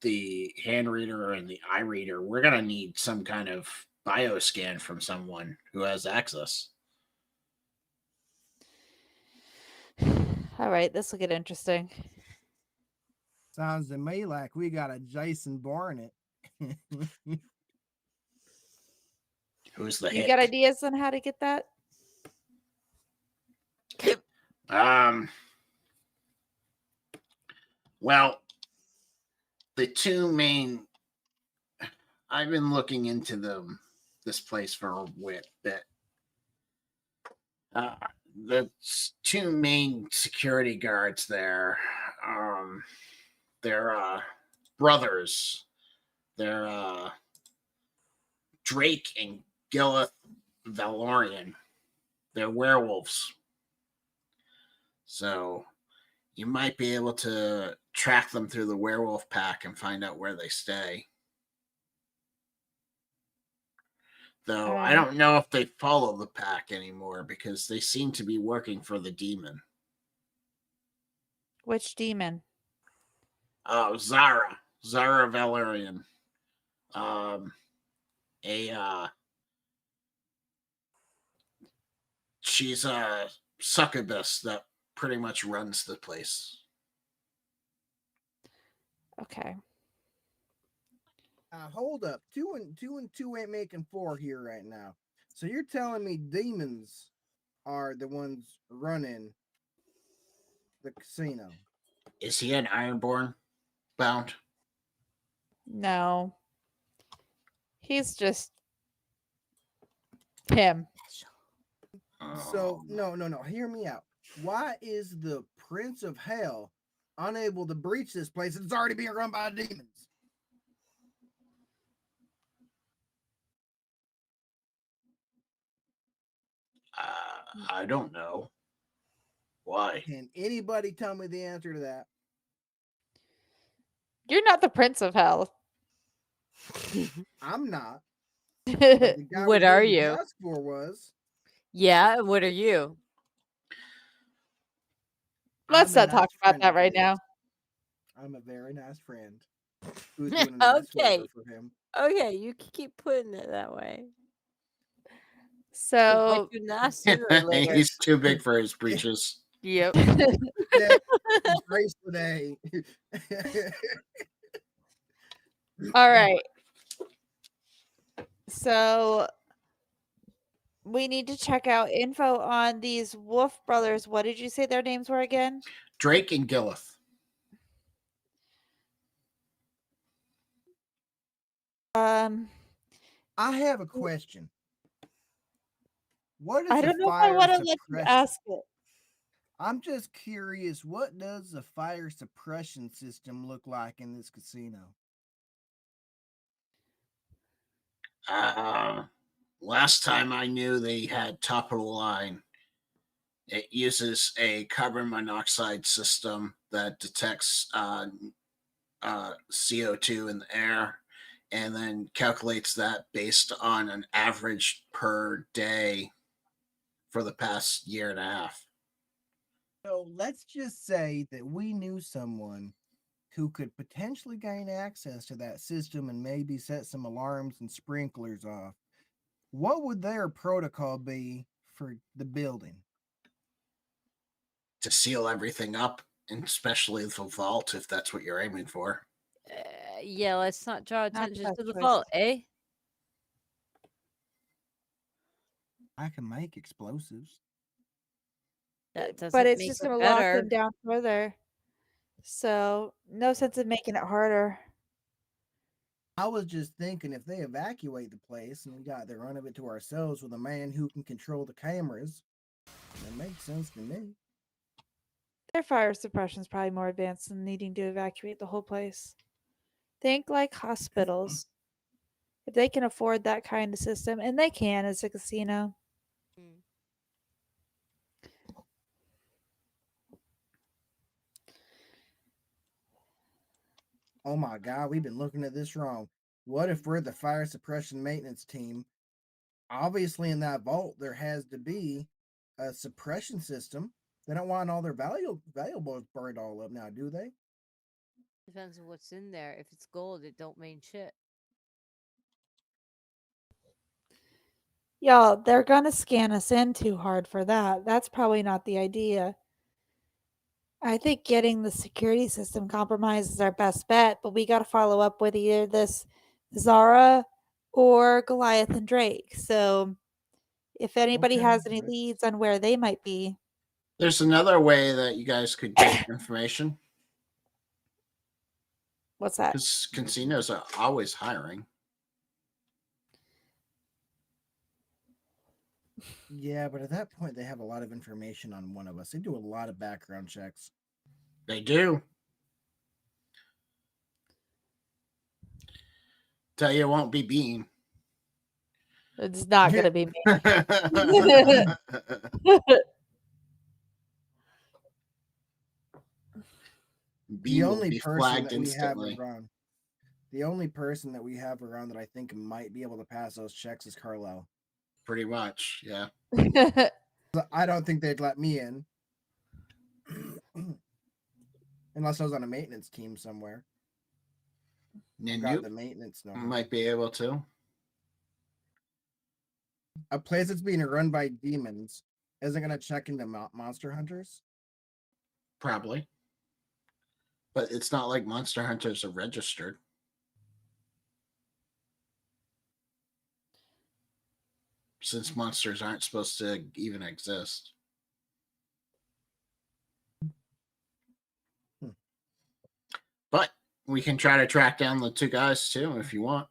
the hand reader and the eye reader, we're gonna need some kind of bioscan from someone who has access. All right, this will get interesting. Sounds to me like we got a Jason Bourne it. Who's the You hick? got ideas on how to get that? Well, the two main. I've been looking into this place for a bit. The two main security guards there, they're brothers. They're Drake and Gilleth Valorian. They're werewolves. So you might be able to track them through the werewolf pack and find out where they stay. Though I don't know if they follow the pack anymore because they seem to be working for the demon. Which demon? Oh, Zara Valerian. She's a succubus that pretty much runs the place. Okay. Hold up. Two and two ain't making four here right now. So you're telling me demons are the ones running the casino? Is he an Ironborn bound? No. He's just him. So no. Hear me out. Why is the Prince of Hell unable to breach this place? It's already being run by demons. I don't know. Why? Can anybody tell me the answer to that? You're not the Prince of Hell. I'm not. Let's The guy What we are did the you? task for was. Yeah, what are you? I'm a not talk nice about friend that of right his. now. I'm a very nice friend who's doing a nice Okay. favor for him. Okay, you can keep putting it that way. So Bite you not sooner or later. He's too big for his breeches. Yep. Yeah, grace today. all right. So We need to check out info on these Wolf brothers. What did you say their names were again? Drake and Gillith. Um, I have a question. What is I a don't know if I fire want to let you suppression? ask it. I'm just curious, what does a fire suppression system look like in this casino? Last time I knew they had top of the line. It uses a carbon monoxide system that detects CO2 in the air and then calculates that based on an average per day for the past year and a half. So let's just say that we knew someone who could potentially gain access to that system and maybe set some alarms and sprinklers off. What would their protocol be for the building? To seal everything up, and especially the vault, if that's what you're aiming for. Yeah, let's not draw Not the attention best to the choice. vault, eh? I can make explosives. That doesn't But it's make just it going to lock better. them down further. So, no sense in making it harder. I was just thinking if they evacuate the place and we got the run of it to ourselves with a man who can control the cameras, that makes sense to me. Their fire suppression is probably more advanced than needing to evacuate the whole place. Think like hospitals. If they can afford that kind of system, and they can as a casino. Mm. Oh my God, we've been looking at this wrong. What if we're the fire suppression maintenance team? Obviously, in that vault, there has to be a suppression system. They don't want all their valuables burned all up now, do they? Depends on what's in there. If it's gold, it don't mean shit. Y'all, they're going to scan us in too hard for that. That's probably not the idea. I think getting the security system compromised is our best bet, but we got to follow up with either this Zara or Goliath and Drake. So, if anybody Okay, has any let's- leads on where they might be, There's another way that you guys could get information, what's that? because casinos are always hiring. Yeah, but at that point, they have a lot of information on one of us. They do a lot of background checks. They do. Tell you it won't be Bean. It's not going to be me. Bean will only be person flagged that we have instantly. around, the only person that we have around that I think might be able to pass those checks is Carlisle. Pretty much, yeah. I don't think they'd let me in. Unless I was on a maintenance team somewhere. And Got you the maintenance number. might be able to. A place that's being run by demons isn't going to check into monster hunters. Probably. But it's not like monster hunters are registered. Since monsters aren't supposed to even exist. But we can try to track down the two guys too if you want.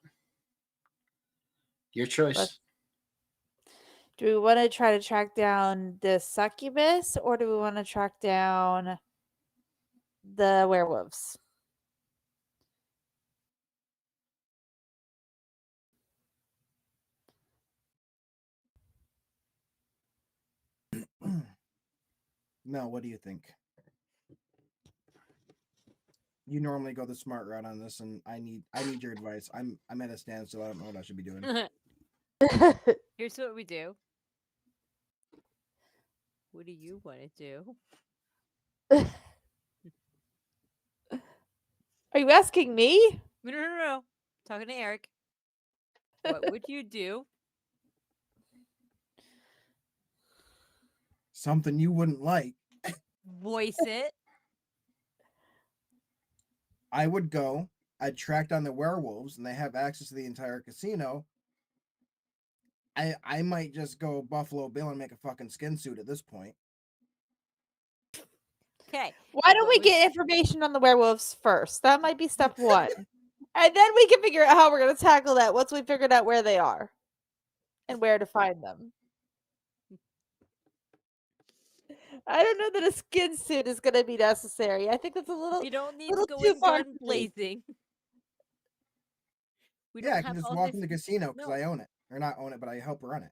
Your choice. Do we want to try to track down the succubus or do we want to track down the werewolves? No, what do you think? You normally go the smart route on this, and I need your advice. I'm at a standstill. I don't know what I should be doing. Here's what we do. What do you want to do? Are you asking me? No. Talking to Eric. What would you do? Something you wouldn't like. Voice it. I would go. I'd track down the werewolves, and they have access to the entire casino. I might just go Buffalo Bill and make a fucking skin suit at this point. Okay. Why don't we get information on the werewolves first? That might be step one. And then we can figure out how we're going to tackle that once we figured out where they are and where to find them. I don't know that a skin suit is going to be necessary. I think that's a little. You don't need to little go too in far gun for me. blazing. We Yeah, don't I can have just all walk this- in the casino because No. I own it, or not own it, but I help run it.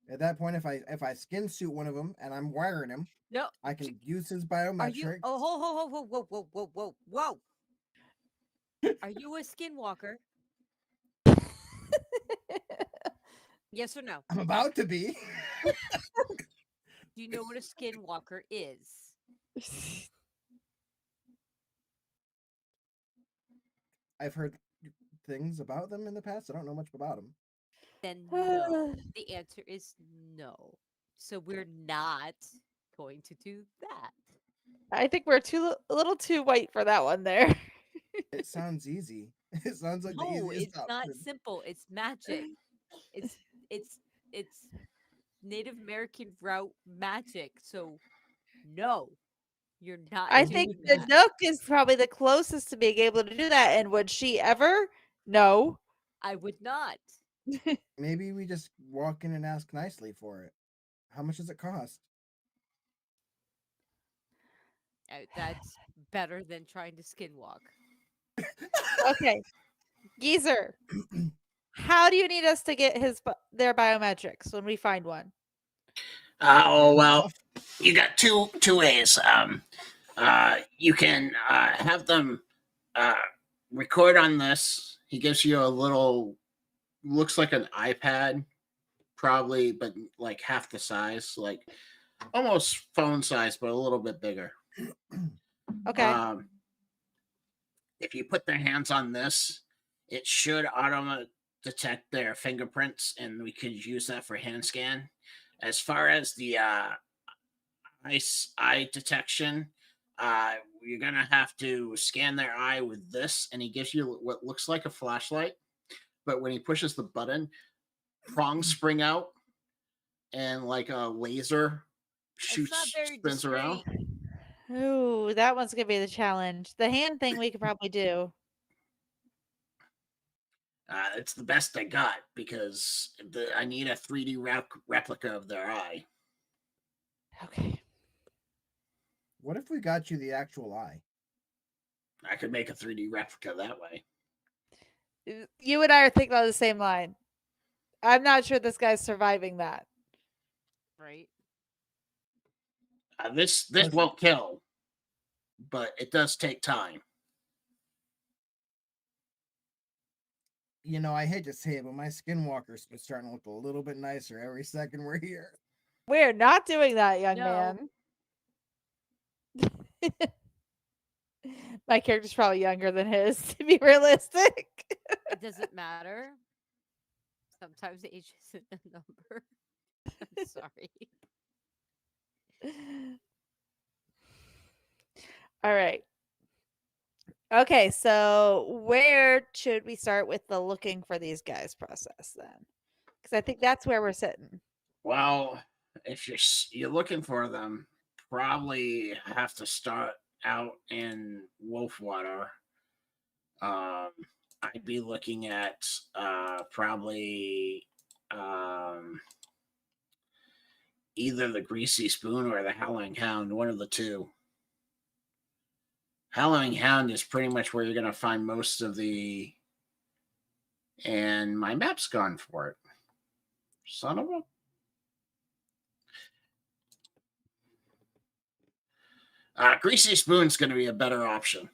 At that point, if I skin suit one of them and I'm wearing him, No. I can use his Are you? biometrics. Oh, whoa. Are you a skinwalker? Yes or no? I'm about to be. Do you know what a skinwalker is? I've heard things about them in the past. I don't know much about them. Then no. The answer is no. So we're not going to do that. I think we're a little too white for that one there. It sounds easy. It sounds like the No, easiest it's not option. simple. It's magic. It's Native American route magic. So no, you're not. I doing think the that. Nook is probably the closest to being able to do that. And would she ever? No. I would not. Maybe we just walk in and ask nicely for it. How much does it cost? That's better than trying to skinwalk. Okay. Geezer, how do you need us to get their biometrics when we find one? Well, you got two ways. You can have them record on this. He gives you a little, looks like an iPad, probably, but like half the size, like almost phone size, but a little bit bigger. Okay. If you put their hands on this, it should detect their fingerprints, and we could use that for hand scan. As far as the eye detection, you're gonna have to scan their eye with this, and he gives you what looks like a flashlight, but when he pushes the button, prongs spring out, and like a laser spins around. Ooh, that one's gonna be the challenge. The hand thing we could probably do. It's the best I got because I need a 3D replica of their eye. Okay. What if we got you the actual eye? I could make a 3D replica that way. You and I are thinking on the same line. I'm not sure this guy's surviving that. Right. This won't kill, but it does take time. You know, I hate to say it, but my skinwalker's been starting to look a little bit nicer every second we're here. We're not doing that, young No. man. My character's probably younger than his, to be realistic. It doesn't matter. Sometimes age isn't a number. I'm sorry. All right. Okay, so where should we start with the looking for these guys process then? Because I think that's where we're sitting. Well, if you're looking for them, probably have to start out in Wolfwater. I'd be looking at probably either the Greasy Spoon or the Howling Hound, one of the two. Howling Hound is pretty much where you're going to find most of the... And my map's gone for it. Son of a... Greasy Spoon's going to be a better option.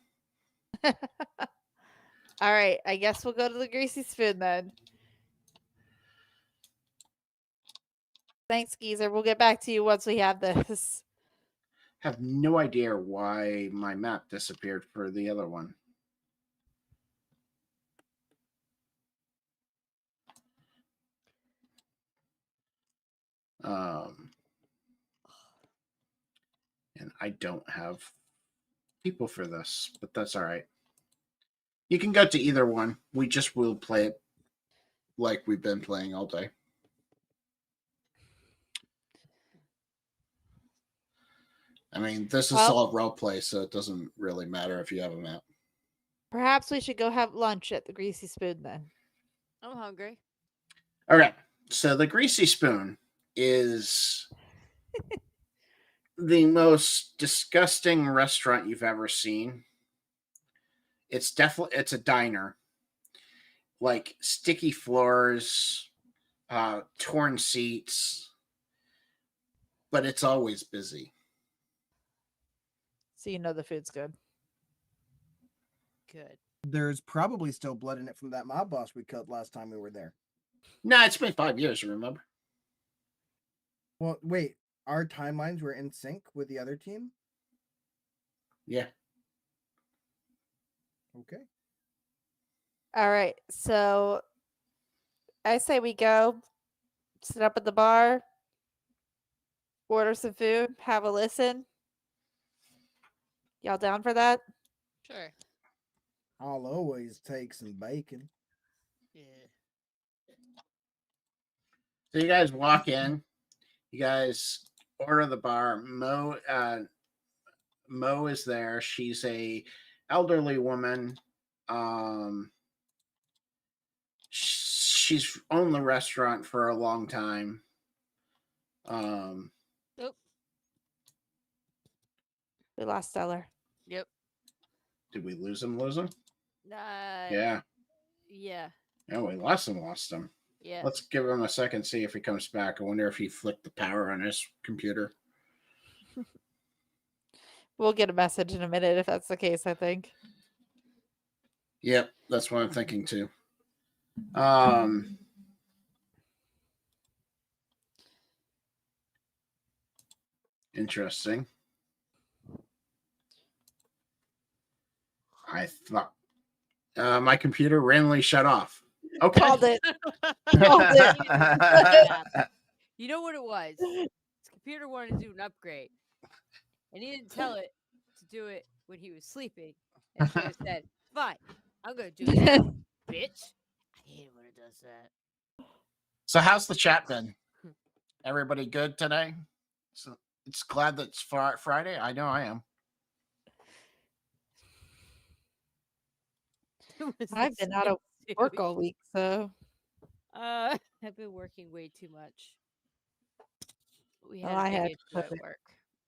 All right, I guess we'll go to the Greasy Spoon then. Thanks, Geezer. We'll get back to you once we have this. Have no idea why my map disappeared for the other one. And I don't have people for this, but that's all right. You can go to either one. We just will play it like we've been playing all day. I mean, this is Well- all role play, so it doesn't really matter if you have a map. Perhaps we should go have lunch at the Greasy Spoon then. I'm hungry. Okay, so the Greasy Spoon is the most disgusting restaurant you've ever seen. It's a diner. Like sticky floors, torn seats, but it's always busy. So you know the food's good. Good. There's probably still blood in it from that mob boss we killed last time we were there. Nah, it's been 5 years, remember? Well, wait, our timelines were in sync with the other team? Yeah. Okay. All right. So I say we go sit up at the bar, order some food, have a listen. Y'all down for that? Sure. I'll always take some bacon. Yeah. So you guys walk in, you guys order the bar. Mo is there. She's a elderly woman. She's owned the restaurant for a long time. Nope. We lost Stellar. Yep. Did we lose him? Yeah. Yeah. Yeah, we lost him. Yeah. Let's give him a second, see if he comes back. I wonder if he flicked the power on his computer. We'll get a message in a minute if that's the case, I think. Yep, that's what I'm thinking too. Interesting. I thought my computer randomly shut off. Okay. Called it. Called it. You know what it was? His computer wanted to do an upgrade, and he didn't tell it to do it when he was sleeping. And so it said, "Fine, I'm gonna do it now, bitch." I hate it when it does that. So how's the chat been? Everybody good today? So it's glad that it's Friday. I know I am. I've been out of work all week, so I've been working way too much. We Well, had I a big had issue to at put it- work.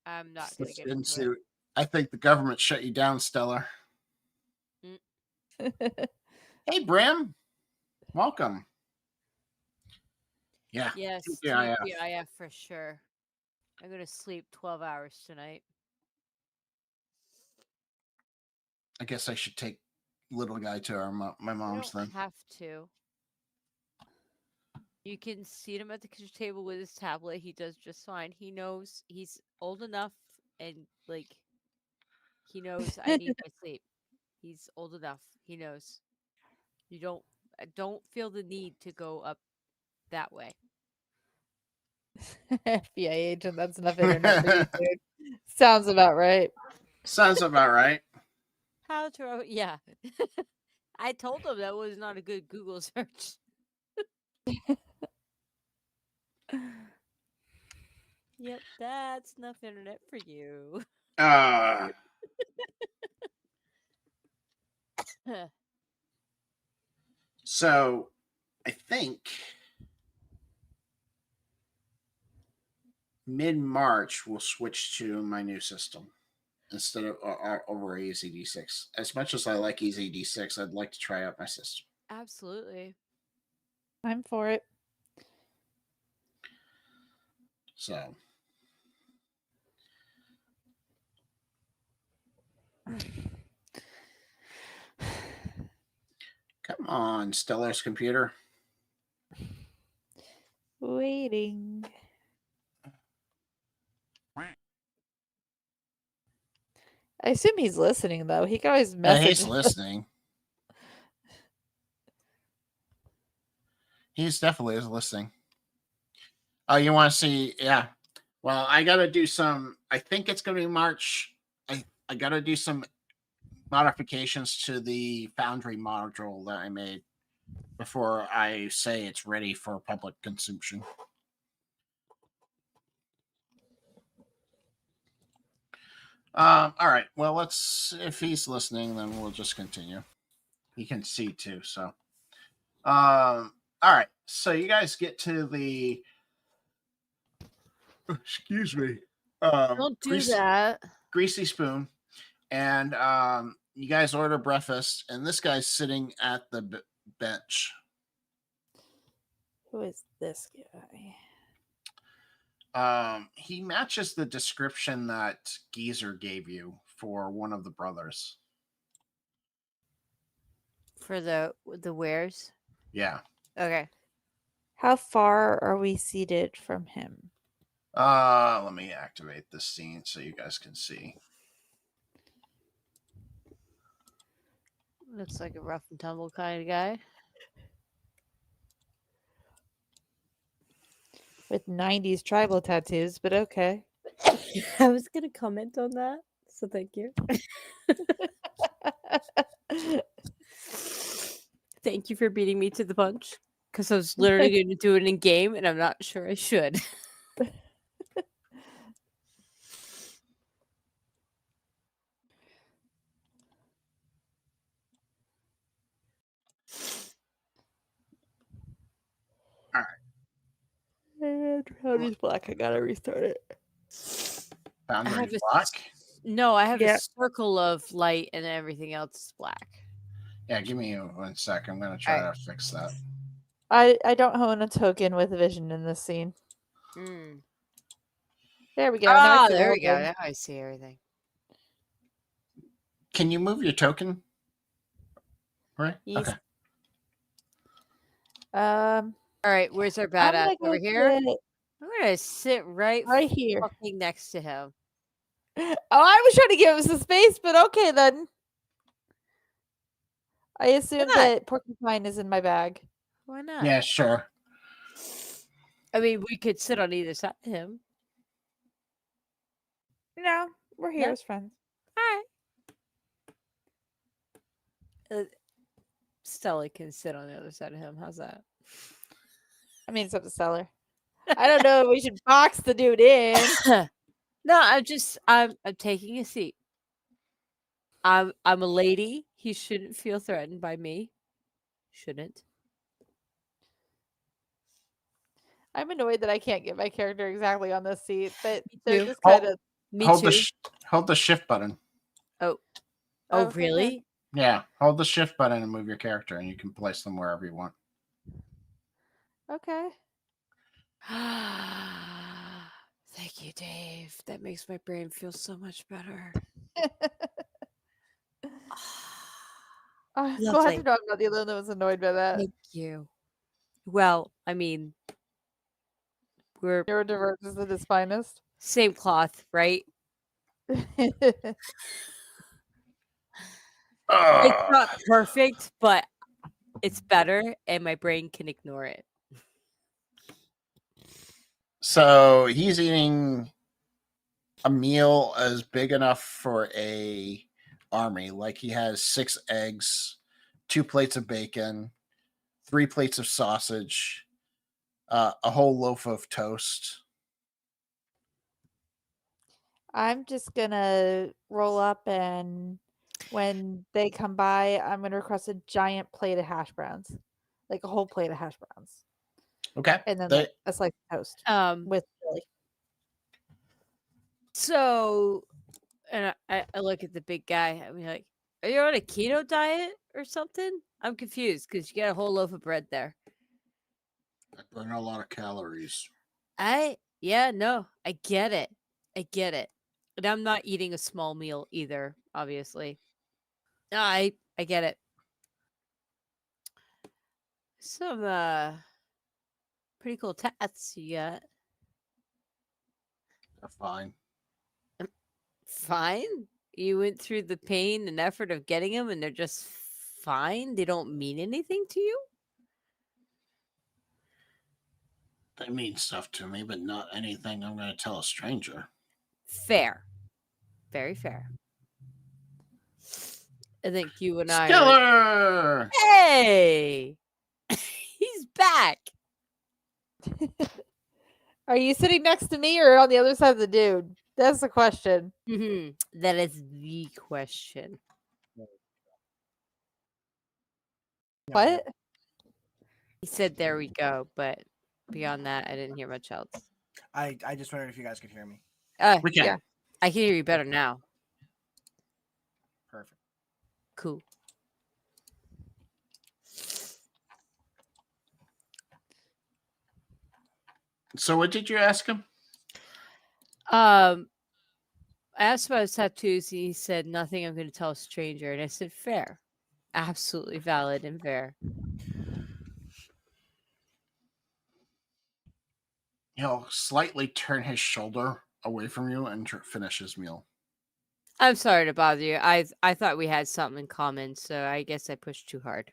I'm not gonna get into it. Into, I think the government shut you down, Stella. Hey, Brim. Welcome. Yeah. Yes, TTRPG. TTRPG for sure. I'm gonna sleep 12 hours tonight. I guess I should take little guy to my You mom's don't then. have to. You can seat him at the kitchen table with his tablet. He does just fine. He knows he's old enough and like he knows I need my sleep. He's old enough. He knows. You don't feel the need to go up that way. FBI agent, that's enough internet for you, dude. Sounds about right. Sounds about right. How to yeah. I told him that was not a good Google search. Yep, that's enough internet for you. So I think mid-March we'll switch to my new system instead of over EZD6. As much as I like EZD6, I'd like to try out my system. Absolutely. I'm for it. So come on, Stellar's computer. Waiting. I assume he's listening though. He can always Yeah, message. he's listening. He's definitely is listening. Oh, you want to see? Yeah. Well, I got to do some. I think it's going to be March. I got to do some modifications to the Foundry module that I made before I say it's ready for public consumption. All right. Well, if he's listening, then we'll just continue. He can see too. So, all right. So you guys get to the. Excuse me. Don't do that. Greasy Spoon, and you guys order breakfast, and this guy's sitting at the bench. Who is this guy? He matches the description that Geezer gave you for one of the brothers. For the wares. Yeah. Okay. How far are we seated from him? Let me activate this scene so you guys can see. Looks like a rough and tumble kind of guy. With 90s tribal tattoos, but okay. I was gonna comment on that, so thank you. Thank you for beating me to the punch, because I was literally going to do it in game, and I'm not sure I should. And Howdy's black. I gotta restart it. Boundary have a block. No, I have Yeah. a circle of light, and everything else is black. Yeah, give me 1 sec. I'm gonna try to fix that. I don't own a token with vision in this scene. Mm. There we go. Now I see There all we go. good. Now I see everything. Can you move your token? Right. Yes. Okay. All right, where's our I'm gonna badass go over here? sit I'm gonna sit right here. fucking next to him. Oh, I was trying to give him some space, but okay then. I assume not? that porcupine is in my bag. Why not? Yeah, sure. I mean, we could sit on either side of him. No, we're here Yeah. as friends. All right. Stella can sit on the other side of him. How's that? I mean, it's up to Stellar. I don't know if we should box the dude in. No, I'm taking a seat. I'm a lady. He shouldn't feel threatened by me. Shouldn't. I'm annoyed that I can't get my character exactly on this seat, but Me they're too. just kind of. Me hold too. hold the shift button. Oh, okay. really? Yeah, hold the shift button and move your character, and you can place them wherever you want. Okay. Thank you, Dave. That makes my brain feel so much better. I'm glad Lovely. to know I'm not the only one that was annoyed by that. Thank you. Well, I mean, we're Neurodivergence at its finest. same cloth, right? It's not perfect, but it's better, and my brain can ignore it. So he's eating a meal as big enough for a army. Like he has 6 eggs, 2 plates of bacon, 3 plates of sausage, a whole loaf of toast. I'm just gonna roll up, and when they come by, I'm gonna request a giant plate of hash browns, like a whole plate of hash browns, Okay. and then They- like a slice of toast with chili. So, and I look at the big guy. I'm like, "Are you on a keto diet or something?" I'm confused because you got a whole loaf of bread there. I burn a lot of calories. Yeah, no, I get it. And I'm not eating a small meal either, obviously. No, I get it. Some pretty cool tats you got. They're fine. Fine. You went through the pain and effort of getting them, and they're just fine. They don't mean anything to you. They mean stuff to me, but not anything I'm going to tell a stranger. Fair. Very fair. I think you and I Stellar! Hey! He's back. Are you sitting next to me or on the other side of the dude? That's the question. That is the question. What? He said, "There we go," but beyond that, I didn't hear much else. I just wondered if you guys could hear me. We can. Yeah. I can hear you better now. Perfect. Cool. So what did you ask him? I asked about his tattoos. He said, "Nothing I'm going to tell a stranger," and I said, "Fair, absolutely valid and fair." He'll slightly turn his shoulder away from you and finish his meal. I'm sorry to bother you. I thought we had something in common, so I guess I pushed too hard.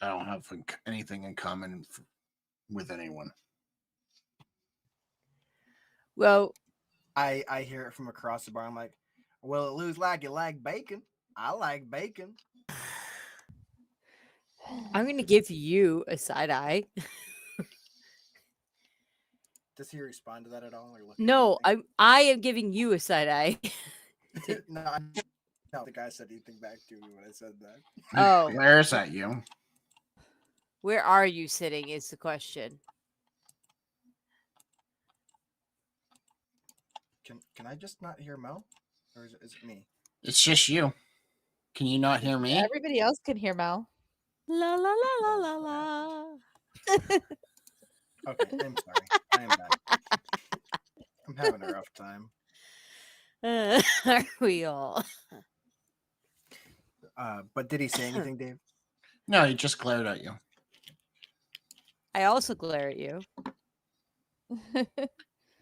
I don't have anything in common with anyone. Well, I hear it from across the bar. I'm like, well, it looks like you like bacon. I like bacon. I'm going to give you a side eye. Does he respond to that at all? Or look at No, anything? I am giving you a side eye. No, the guy said anything back to me when I said that. Oh. Glares at you. Where are you sitting is the question. Can I just not hear Mel? Or is it me? It's just you. Can you not hear me? Everybody else can hear Mel. La la la la la la. Okay, I'm sorry. I am back. I'm having a rough time. Are we all? But did he say anything, Dave? No, he just glared at you. I also glare at you.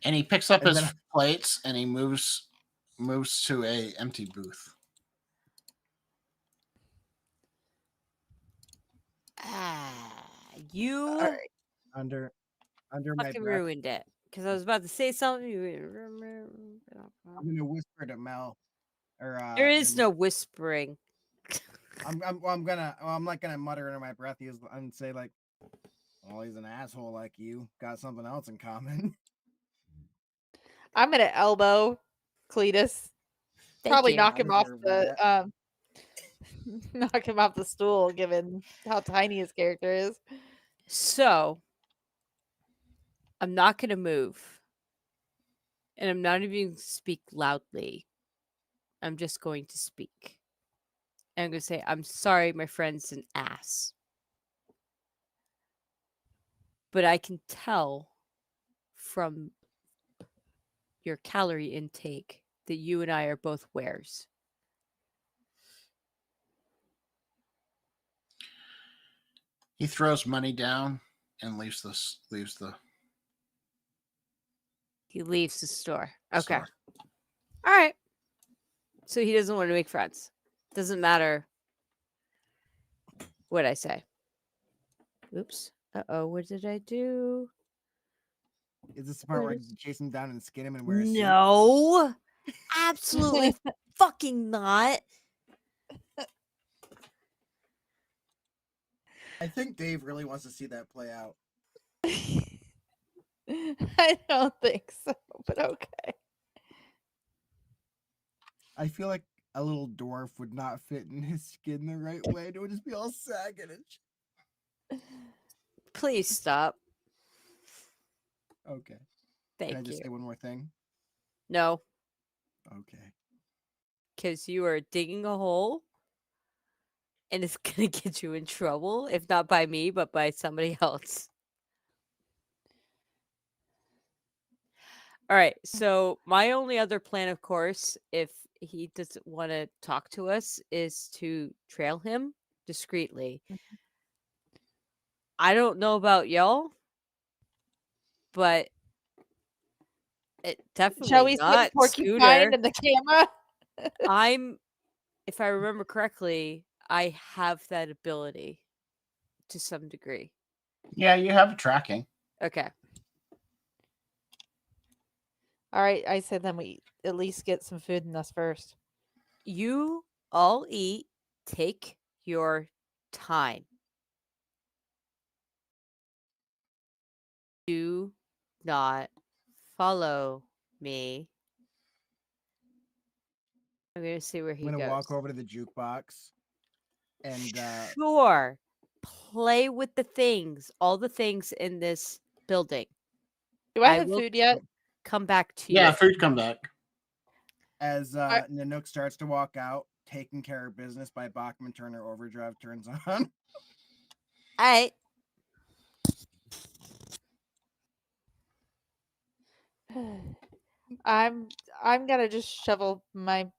And he picks up And his then- plates and he moves to a empty booth. You All right. Under my fucking breath, ruined it. Because I was about to say something. I'm gonna whisper to Mel. Or There is and no whispering. I'm like gonna mutter under my breath and say like, well, he's an asshole like you. Got something else in common. I'm gonna elbow Cletus. Thank Probably you. knock him off Deserve the knock him off the stool, given how tiny his character is. So, I'm not going to move. And I'm not even going to speak loudly. I'm just going to speak. And I'm going to say, I'm sorry, my friend's an ass. But I can tell from your calorie intake that you and I are both wares. He throws money down and leaves the He leaves the store. Okay. store. All right. So he doesn't want to make friends. Doesn't matter what I say. Oops. Uh-oh, what did I do? Is this the part where I just chase him down and skin him and wear a suit? No. Absolutely fucking not. I think Dave really wants to see that play out. I don't think so, but okay. I feel like a little dwarf would not fit in his skin the right way. It would just be all sagging and shit. Please stop. Okay. Thank Can I you. just say one more thing? No, Okay. because you are digging a hole and it's going to get you in trouble, if not by me, but by somebody else. All right. So, my only other plan, of course, if he doesn't want to talk to us, is to trail him discreetly. I don't know about y'all, but it definitely Shall we see a not porcupine Scooter. in the camera? If I remember correctly, I have that ability to some degree. Yeah, you have tracking. Okay. All right, I said then we at least get some food in us first. You all eat. Take your time. You not follow me. I'm gonna see where he I'm gonna goes. walk over to the jukebox and Sure. Play with the things, all the things in this building. Do I I have will food yet? come back to Yeah, you. food come back. as Nanook starts to walk out, taking care of business by Bachman Turner Overdrive turns on. All right. I'm gonna just shovel my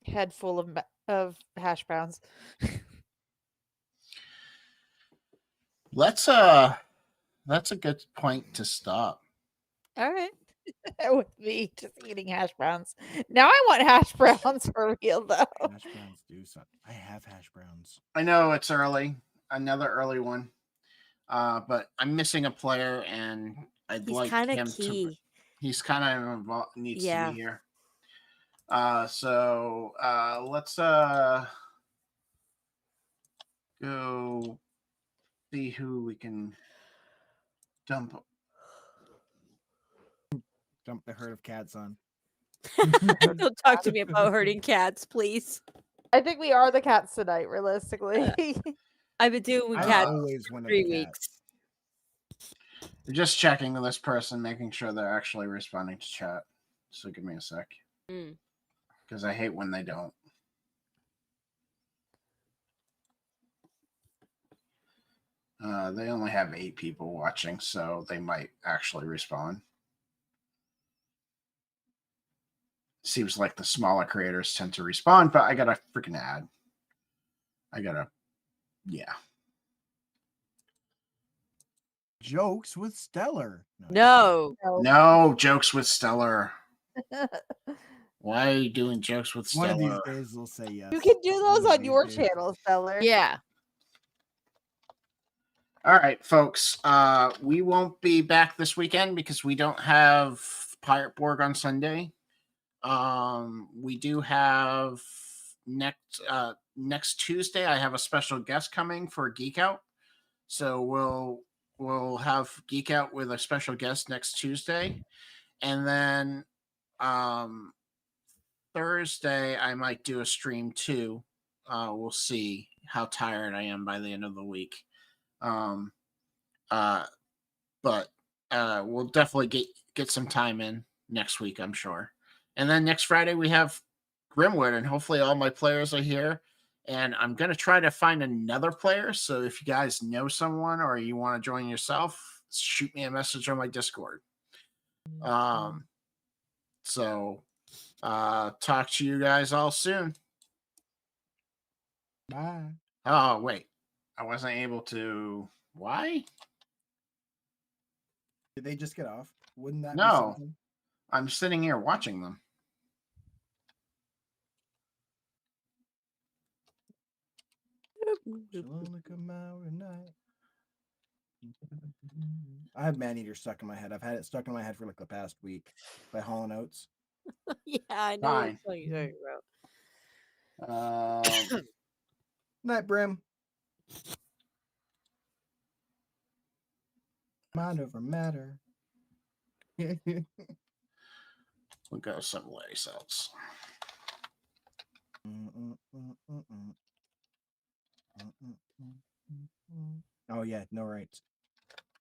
head full of hash browns. That's a good point to stop. All right. With me just eating hash browns. Now I want hash browns for real though. Hash browns do something. I have hash browns. I know it's early, another early one. But I'm missing a player, and I'd He's like kinda him to. key. He's kind of involved, needs to Yeah. be here. So let's go see who we can dump. Dump the herd of cats on. Don't talk to me about hurting cats, please. I think we are the cats tonight, realistically. I've been dealing with I'm cats always one of 3 the weeks. cats. We're just checking with this person, making sure they're actually responding to chat. So give me a sec, Mm. because I hate when they don't. They only have 8 people watching, so they might actually respond. Seems like the smaller creators tend to respond, but I gotta freaking add. Yeah. Jokes with Stellar. No. No jokes with Stellar. Why are you doing jokes with One Stellar? of these days they'll say yes. You can do those One of on these your days. channel, Stellar. Yeah. All right, folks. We won't be back this weekend because we don't have Pirate Borg on Sunday. We do have next Tuesday. I have a special guest coming for Geekout, so we'll have Geekout with a special guest next Tuesday, and then Thursday I might do a stream too. We'll see how tired I am by the end of the week. But we'll definitely get some time in next week, I'm sure. And then next Friday we have Grimwood, and hopefully all my players are here. And I'm gonna try to find another player. So if you guys know someone or you want to join yourself, shoot me a message on my Discord. So talk to you guys all soon. Bye. Oh wait, I wasn't able to. Why? Did they just get off? Wouldn't that be No. something? I'm sitting here watching them. I have Maneater stuck in my head. I've had it stuck in my head for like the past week by Hall & Oates. Yeah, I know Fine. what you're talking about. Night, Brim. Mind over matter. We'll go someplace else. Oh yeah, no rights.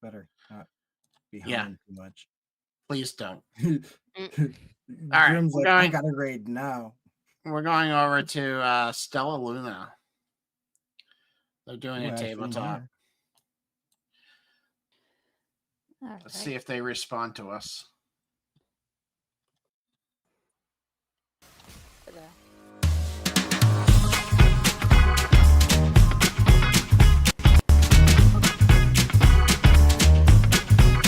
Better not be Yeah. humming too much. Please don't. All right, like, we're I going- got a raid now. We're going over to Stella Luna. They're doing Ooh, a actually, tabletop. yeah. All Let's right. see if they respond to us.